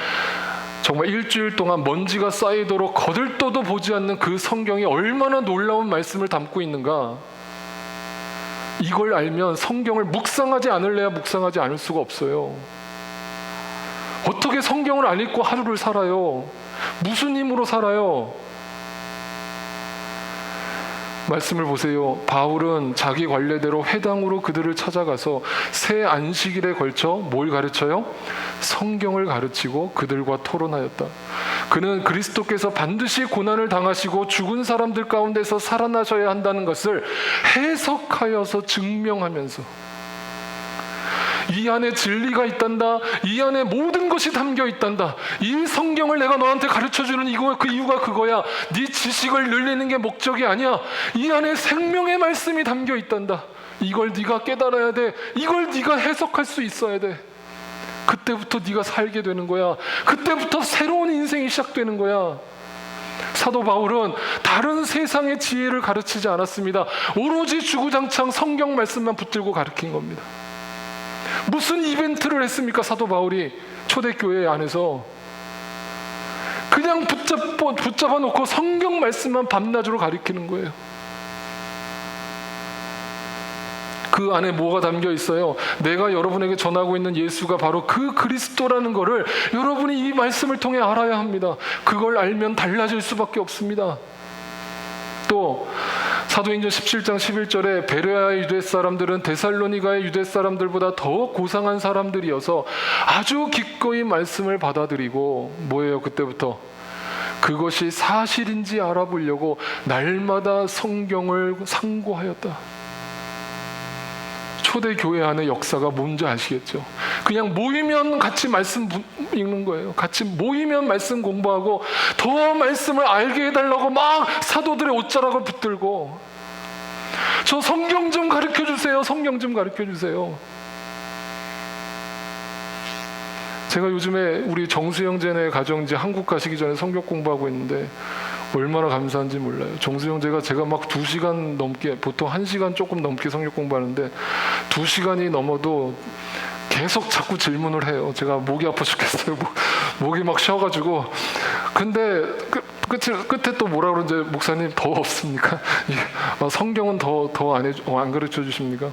정말 일주일 동안 먼지가 쌓이도록 거들떠도 보지 않는 그 성경이 얼마나 놀라운 말씀을 담고 있는가. 이걸 알면 성경을 묵상하지 않을래야 묵상하지 않을 수가 없어요. 어떻게 성경을 안 읽고 하루를 살아요? 무슨 힘으로 살아요? 말씀을 보세요. 바울은 자기 관례대로 회당으로 그들을 찾아가서 새 안식일에 걸쳐 뭘 가르쳐요? 성경을 가르치고 그들과 토론하였다. 그는 그리스도께서 반드시 고난을 당하시고 죽은 사람들 가운데서 살아나셔야 한다는 것을 해석하여서 증명하면서 이 안에 진리가 있단다. 이 안에 모든 것이 담겨 있단다. 이 성경을 내가 너한테 가르쳐주는 그 이유가 그거야. 네 지식을 늘리는 게 목적이 아니야. 이 안에 생명의 말씀이 담겨 있단다. 이걸 네가 깨달아야 돼. 이걸 네가 해석할 수 있어야 돼. 그때부터 네가 살게 되는 거야. 그때부터 새로운 인생이 시작되는 거야. 사도 바울은 다른 세상의 지혜를 가르치지 않았습니다. 오로지 주구장창 성경 말씀만 붙들고 가르친 겁니다. 무슨 이벤트를 했습니까? 사도 바울이 초대교회 안에서 그냥 붙잡아 놓고 성경 말씀만 밤낮으로 가르치는 거예요. 그 안에 뭐가 담겨 있어요? 내가 여러분에게 전하고 있는 예수가 바로 그 그리스도라는 것을 여러분이 이 말씀을 통해 알아야 합니다. 그걸 알면 달라질 수밖에 없습니다. 또 사도행전 17장 11절에 베레아의 유대 사람들은 데살로니가의 유대 사람들보다 더 고상한 사람들이어서 아주 기꺼이 말씀을 받아들이고 뭐예요? 그때부터 그것이 사실인지 알아보려고 날마다 성경을 상고하였다. 초대교회 안의 역사가 뭔지 아시겠죠? 그냥 모이면 같이 말씀 읽는 거예요. 같이 모이면 말씀 공부하고 더 말씀을 알게 해달라고 막 사도들의 옷자락을 붙들고 저 성경 좀 가르쳐주세요. 성경 좀 가르쳐주세요. 제가 요즘에 우리 정수 형제네 가정 이제 한국 가시기 전에 성경 공부하고 있는데 얼마나 감사한지 몰라요. 정수 형제가 제가 막 2시간 넘게, 보통 1시간 조금 넘게 성경 공부하는데 2시간이 넘어도 계속 자꾸 질문을 해요. 제가 목이 아파 죽겠어요. 목이 막 쉬어가지고. 근데 끝에 또 뭐라 그러는지 목사님 더 없습니까? 성경은 더 안 가르쳐 주십니까?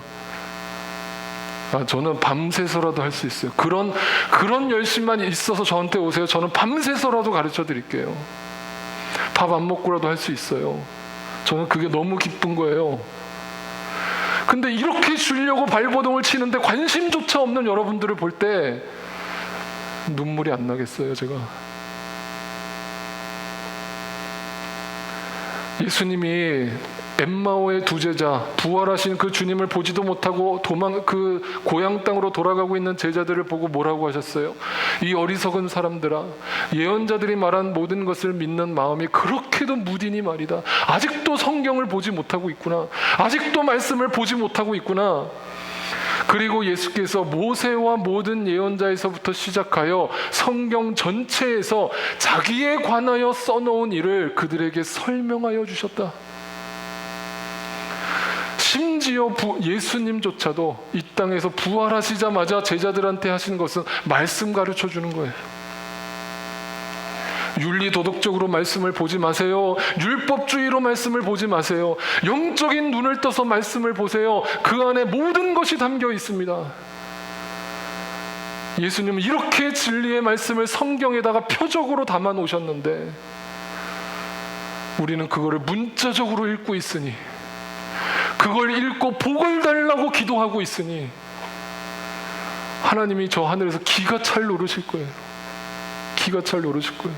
저는 밤새서라도 할 수 있어요. 그런 열심만 있어서 저한테 오세요. 저는 밤새서라도 가르쳐 드릴게요. 밥 안 먹고라도 할 수 있어요. 저는 그게 너무 기쁜 거예요. 근데 이렇게 주려고 발버둥을 치는데 관심조차 없는 여러분들을 볼 때 눈물이 안 나겠어요, 제가? 예수님이 엠마오의 두 제자, 부활하신 그 주님을 보지도 못하고 그 고향 땅으로 돌아가고 있는 제자들을 보고 뭐라고 하셨어요? 이 어리석은 사람들아, 예언자들이 말한 모든 것을 믿는 마음이 그렇게도 무디니 말이다. 아직도 성경을 보지 못하고 있구나. 아직도 말씀을 보지 못하고 있구나. 그리고 예수께서 모세와 모든 예언자에서부터 시작하여 성경 전체에서 자기에 관하여 써놓은 일을 그들에게 설명하여 주셨다. 심지어 예수님조차도 이 땅에서 부활하시자마자 제자들한테 하신 것은 말씀 가르쳐 주는 거예요. 윤리 도덕적으로 말씀을 보지 마세요. 율법주의로 말씀을 보지 마세요. 영적인 눈을 떠서 말씀을 보세요. 그 안에 모든 것이 담겨 있습니다. 예수님은 이렇게 진리의 말씀을 성경에다가 표적으로 담아 놓으셨는데 우리는 그거를 문자적으로 읽고 있으니, 그걸 읽고 복을 달라고 기도하고 있으니 하나님이 저 하늘에서 기가 찰 노르실 거예요. 기가 찰 노르실 거예요.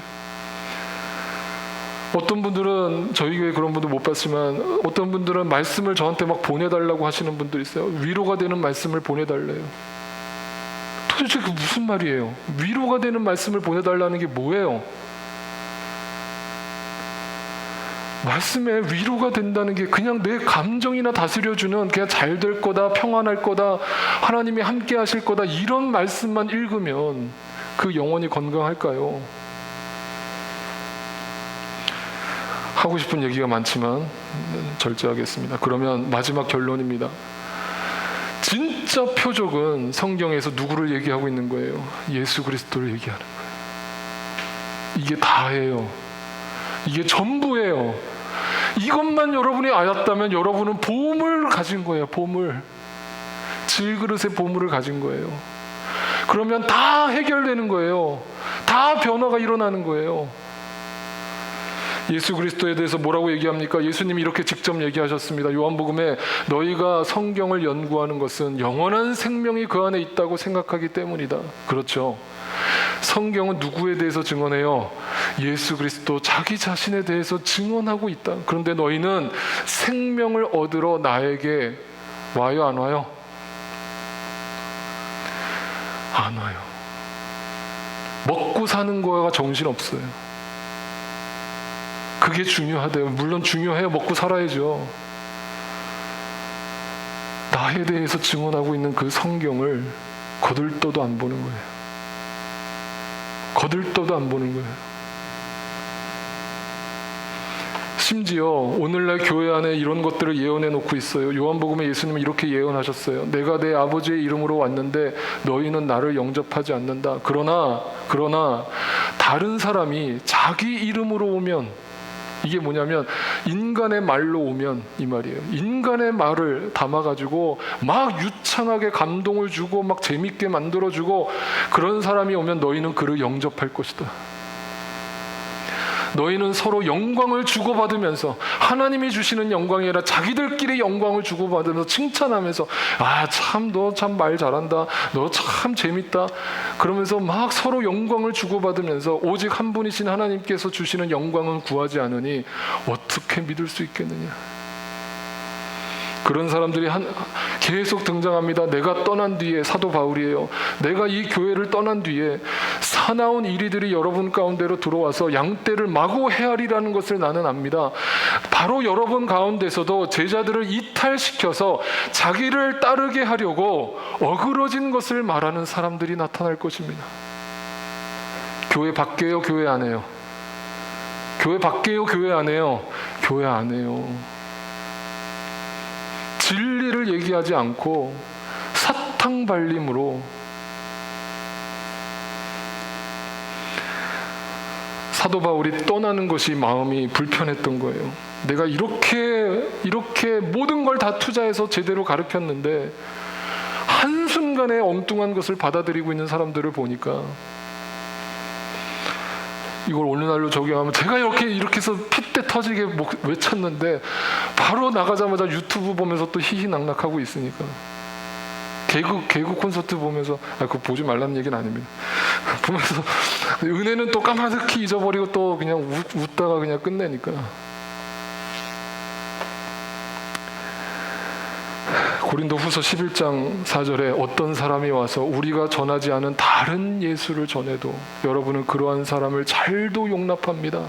어떤 분들은, 저희 교회 그런 분들 못 봤지만 어떤 분들은 말씀을 저한테 막 보내달라고 하시는 분들 있어요. 위로가 되는 말씀을 보내달래요. 도대체 그 무슨 말이에요? 위로가 되는 말씀을 보내달라는 게 뭐예요? 말씀에 위로가 된다는 게 그냥 내 감정이나 다스려주는, 그냥 잘 될 거다, 평안할 거다, 하나님이 함께 하실 거다, 이런 말씀만 읽으면 그 영혼이 건강할까요? 하고 싶은 얘기가 많지만 절제하겠습니다. 그러면 마지막 결론입니다. 진짜 표적은 성경에서 누구를 얘기하고 있는 거예요? 예수 그리스도를 얘기하는 거예요. 이게 다예요. 이게 전부예요. 이것만 여러분이 알았다면 여러분은 보물을 가진 거예요. 보물. 질그릇의 보물을 가진 거예요. 그러면 다 해결되는 거예요. 다 변화가 일어나는 거예요. 예수 그리스도에 대해서 뭐라고 얘기합니까? 예수님이 이렇게 직접 얘기하셨습니다. 요한복음에 너희가 성경을 연구하는 것은 영원한 생명이 그 안에 있다고 생각하기 때문이다. 그렇죠. 성경은 누구에 대해서 증언해요? 예수 그리스도 자기 자신에 대해서 증언하고 있다. 그런데 너희는 생명을 얻으러 나에게 와요, 안 와요? 안 와요. 먹고 사는 거가 정신없어요. 그게 중요하대요. 물론 중요해요. 먹고 살아야죠. 나에 대해서 증언하고 있는 그 성경을 거들떠도 안 보는 거예요. 거들떠도 안 보는 거예요. 심지어 오늘날 교회 안에 이런 것들을 예언해 놓고 있어요. 요한복음에 예수님은 이렇게 예언하셨어요. 내가 내 아버지의 이름으로 왔는데 너희는 나를 영접하지 않는다. 그러나 다른 사람이 자기 이름으로 오면, 이게 뭐냐면 인간의 말로 오면 이 말이에요. 인간의 말을 담아가지고 막 유창하게 감동을 주고 막 재밌게 만들어주고 그런 사람이 오면 너희는 그를 영접할 것이다. 너희는 서로 영광을 주고받으면서, 하나님이 주시는 영광이 아니라 자기들끼리 영광을 주고받으면서 칭찬하면서, 아, 참 너 참 말 잘한다, 너 참 재밌다, 그러면서 막 서로 영광을 주고받으면서 오직 한 분이신 하나님께서 주시는 영광은 구하지 않으니 어떻게 믿을 수 있겠느냐. 그런 사람들이 계속 등장합니다. 내가 떠난 뒤에, 사도 바울이에요. 내가 이 교회를 떠난 뒤에 사나운 이리들이 여러분 가운데로 들어와서 양떼를 마구 헤아리라는 것을 나는 압니다. 바로 여러분 가운데서도 제자들을 이탈시켜서 자기를 따르게 하려고 어그러진 것을 말하는 사람들이 나타날 것입니다. 교회 밖에요, 교회 안에요? 교회 밖에요, 교회 안에요? 교회 안에요. 진리를 얘기하지 않고 사탕 발림으로, 사도 바울이 떠나는 것이 마음이 불편했던 거예요. 내가 이렇게 모든 걸 다 투자해서 제대로 가르쳤는데 한순간에 엉뚱한 것을 받아들이고 있는 사람들을 보니까, 이걸 오늘날로 적용하면 제가 이렇게 해서 핏대 터지게 외쳤는데 바로 나가자마자 유튜브 보면서 또 희희낙낙하고 있으니까 개그 콘서트 보면서, 그거 보지 말라는 얘기는 아닙니다. 보면서 은혜는 또 까마득히 잊어버리고 또 그냥 웃다가 그냥 끝내니까. 고린도후서 11장 4절에 어떤 사람이 와서 우리가 전하지 않은 다른 예수를 전해도 여러분은 그러한 사람을 잘도 용납합니다.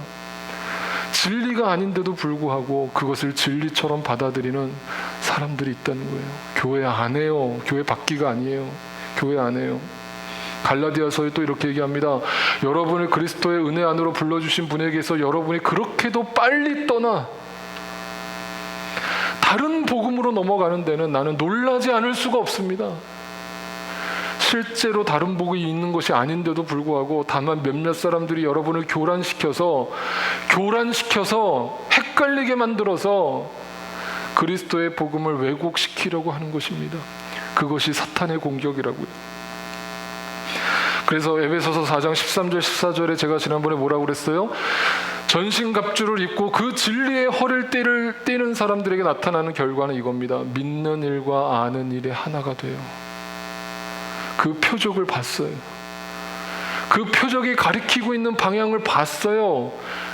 진리가 아닌데도 불구하고 그것을 진리처럼 받아들이는 사람들이 있다는 거예요. 교회 안에요. 교회 밖이가 아니에요. 교회 안에요. 갈라디아서에 또 이렇게 얘기합니다. 여러분을 그리스도의 은혜 안으로 불러주신 분에게서 여러분이 그렇게도 빨리 떠나 다른 복음으로 넘어가는 데는 나는 놀라지 않을 수가 없습니다. 실제로 다른 복음이 있는 것이 아닌데도 불구하고 다만 몇몇 사람들이 여러분을 교란시켜서 헷갈리게 만들어서 그리스도의 복음을 왜곡시키려고 하는 것입니다. 그것이 사탄의 공격이라고요. 그래서 에베소서 4장 13절 14절에 제가 지난번에 뭐라고 그랬어요? 전신갑주를 입고 그 진리의 허를 떼는 사람들에게 나타나는 결과는 이겁니다. 믿는 일과 아는 일이 하나가 돼요. 그 표적을 봤어요. 그 표적이 가리키고 있는 방향을 봤어요.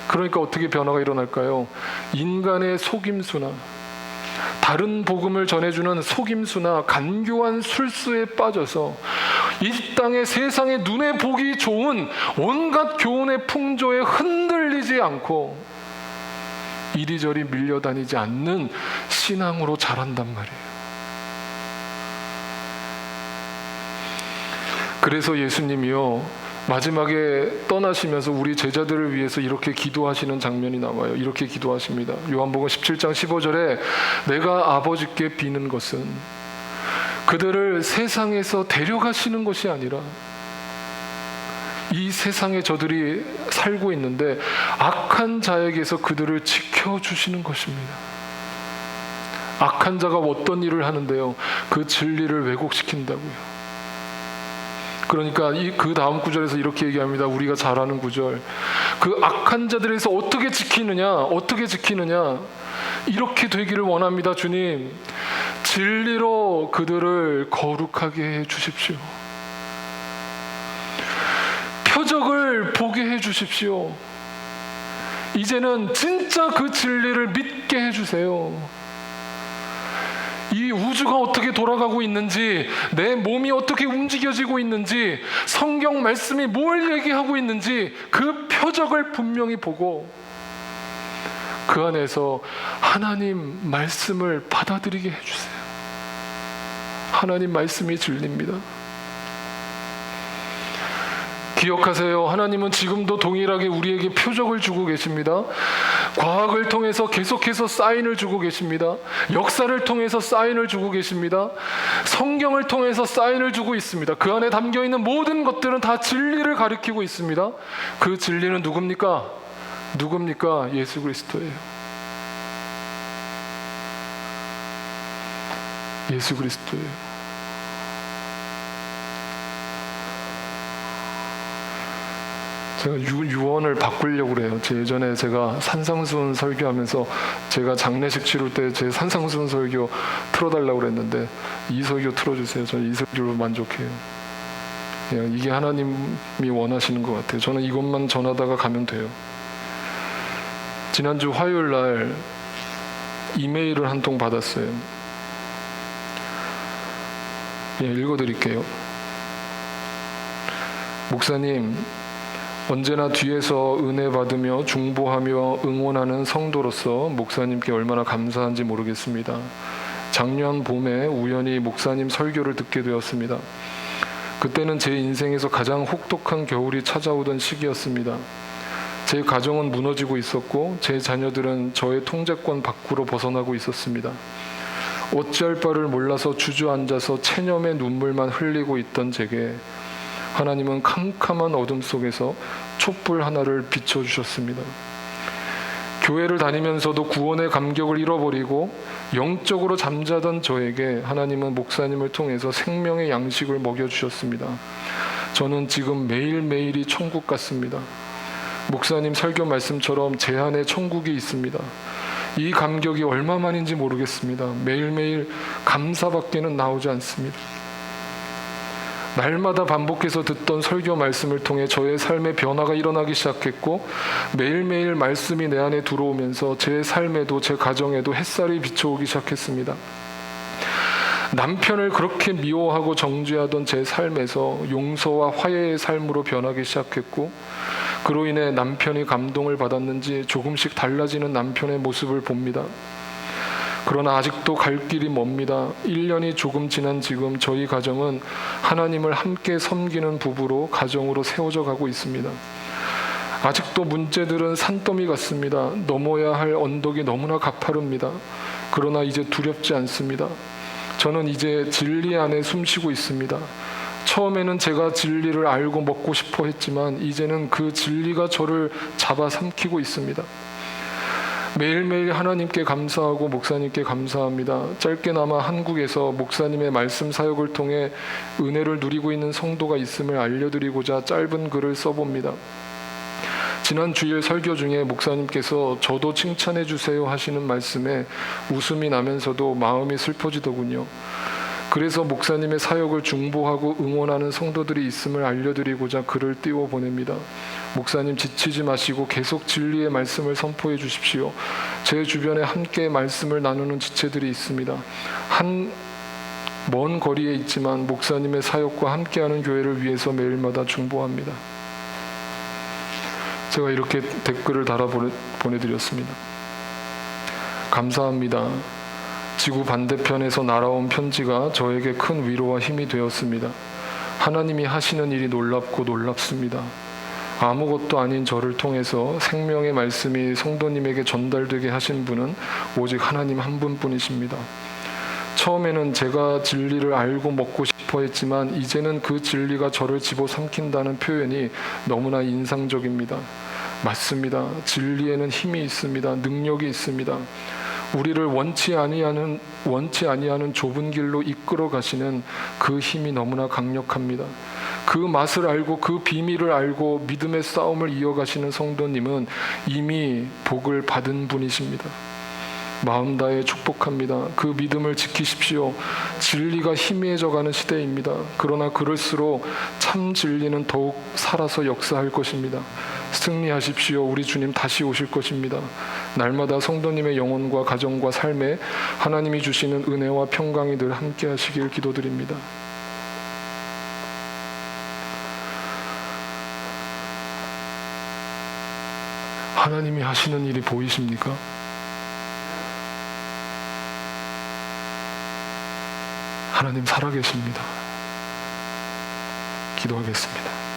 그러니까 어떻게 변화가 일어날까요? 인간의 속임수나 다른 복음을 전해주는 속임수나 간교한 술수에 빠져서 이 땅의 세상의 눈에 보기 좋은 온갖 교훈의 풍조에 흔들리지 않고 이리저리 밀려다니지 않는 신앙으로 자란단 말이에요. 그래서 예수님이요 마지막에 떠나시면서 우리 제자들을 위해서 이렇게 기도하시는 장면이 나와요. 이렇게 기도하십니다. 요한복음 17장 15절에 내가 아버지께 비는 것은 그들을 세상에서 데려가시는 것이 아니라 이 세상에 저들이 살고 있는데 악한 자에게서 그들을 지켜주시는 것입니다. 악한 자가 어떤 일을 하는데요? 그 진리를 왜곡시킨다고요. 그러니까 그 다음 구절에서 이렇게 얘기합니다. 우리가 잘 아는 구절. 그 악한 자들에서 어떻게 지키느냐? 이렇게 되기를 원합니다. 주님, 진리로 그들을 거룩하게 해 주십시오. 표적을 보게 해 주십시오. 이제는 진짜 그 진리를 믿게 해 주세요. 이 우주가 어떻게 돌아가고 있는지, 내 몸이 어떻게 움직여지고 있는지, 성경 말씀이 뭘 얘기하고 있는지 그 표적을 분명히 보고 그 안에서 하나님 말씀을 받아들이게 해주세요. 하나님 말씀이 진리입니다. 기억하세요. 하나님은 지금도 동일하게 우리에게 표적을 주고 계십니다. 과학을 통해서 계속해서 사인을 주고 계십니다. 역사를 통해서 사인을 주고 계십니다. 성경을 통해서 사인을 주고 있습니다. 그 안에 담겨있는 모든 것들은 다 진리를 가리키고 있습니다. 그 진리는 누굽니까? 예수 그리스도예요. 예수 그리스도예요. 제가 유언을 바꾸려고 그래요. 예전에 제가 산상수훈 설교하면서 제가 장례식 치를 때 제 산상수훈 설교 틀어달라고 그랬는데 이 설교 틀어주세요. 저는 이 설교로 만족해요. 그냥 이게 하나님이 원하시는 것 같아요. 저는 이것만 전하다가 가면 돼요. 지난주 화요일 날 이메일을 한 통 받았어요. 그냥 읽어드릴게요. 목사님, 언제나 뒤에서 은혜 받으며 중보하며 응원하는 성도로서 목사님께 얼마나 감사한지 모르겠습니다. 작년 봄에 우연히 목사님 설교를 듣게 되었습니다. 그때는 제 인생에서 가장 혹독한 겨울이 찾아오던 시기였습니다. 제 가정은 무너지고 있었고 제 자녀들은 저의 통제권 밖으로 벗어나고 있었습니다. 어찌할 바를 몰라서 주저앉아서 체념의 눈물만 흘리고 있던 제게 하나님은 캄캄한 어둠 속에서 촛불 하나를 비춰주셨습니다. 교회를 다니면서도 구원의 감격을 잃어버리고 영적으로 잠자던 저에게 하나님은 목사님을 통해서 생명의 양식을 먹여주셨습니다. 저는 지금 매일매일이 천국 같습니다. 목사님 설교 말씀처럼 제 안에 천국이 있습니다. 이 감격이 얼마만인지 모르겠습니다. 매일매일 감사밖에는 나오지 않습니다. 날마다 반복해서 듣던 설교 말씀을 통해 저의 삶의 변화가 일어나기 시작했고, 매일매일 말씀이 내 안에 들어오면서 제 삶에도 제 가정에도 햇살이 비춰오기 시작했습니다. 남편을 그렇게 미워하고 정죄하던 제 삶에서 용서와 화해의 삶으로 변하기 시작했고, 그로 인해 남편이 감동을 받았는지 조금씩 달라지는 남편의 모습을 봅니다. 그러나 아직도 갈 길이 멉니다. 1년이 조금 지난 지금 저희 가정은 하나님을 함께 섬기는 부부로 가정으로 세워져 가고 있습니다. 아직도 문제들은 산더미 같습니다. 넘어야 할 언덕이 너무나 가파릅니다. 그러나 이제 두렵지 않습니다. 저는 이제 진리 안에 숨쉬고 있습니다. 처음에는 제가 진리를 알고 먹고 싶어 했지만 이제는 그 진리가 저를 잡아삼키고 있습니다. 매일매일 하나님께 감사하고 목사님께 감사합니다. 짧게나마 한국에서 목사님의 말씀 사역을 통해 은혜를 누리고 있는 성도가 있음을 알려드리고자 짧은 글을 써봅니다. 지난 주일 설교 중에 목사님께서 저도 칭찬해 주세요 하시는 말씀에 웃음이 나면서도 마음이 슬퍼지더군요. 그래서 목사님의 사역을 중보하고 응원하는 성도들이 있음을 알려드리고자 글을 띄워 보냅니다. 목사님 지치지 마시고 계속 진리의 말씀을 선포해 주십시오. 제 주변에 함께 말씀을 나누는 지체들이 있습니다. 한 먼 거리에 있지만 목사님의 사역과 함께하는 교회를 위해서 매일마다 중보합니다. 제가 이렇게 댓글을 달아 보내드렸습니다. 감사합니다. 지구 반대편에서 날아온 편지가 저에게 큰 위로와 힘이 되었습니다. 하나님이 하시는 일이 놀랍고 놀랍습니다. 아무것도 아닌 저를 통해서 생명의 말씀이 성도님에게 전달되게 하신 분은 오직 하나님 한 분뿐이십니다. 처음에는 제가 진리를 알고 먹고 싶어 했지만 이제는 그 진리가 저를 집어삼킨다는 표현이 너무나 인상적입니다. 맞습니다. 진리에는 힘이 있습니다. 능력이 있습니다. 우리를 원치 아니하는 좁은 길로 이끌어 가시는 그 힘이 너무나 강력합니다. 그 맛을 알고 그 비밀을 알고 믿음의 싸움을 이어가시는 성도님은 이미 복을 받은 분이십니다. 마음 다해 축복합니다. 그 믿음을 지키십시오. 진리가 희미해져가는 시대입니다. 그러나 그럴수록 참 진리는 더욱 살아서 역사할 것입니다. 승리하십시오. 우리 주님 다시 오실 것입니다. 날마다 성도님의 영혼과 가정과 삶에 하나님이 주시는 은혜와 평강이 늘 함께 하시길 기도드립니다. 하나님이 하시는 일이 보이십니까? 하나님 살아계십니다. 기도하겠습니다.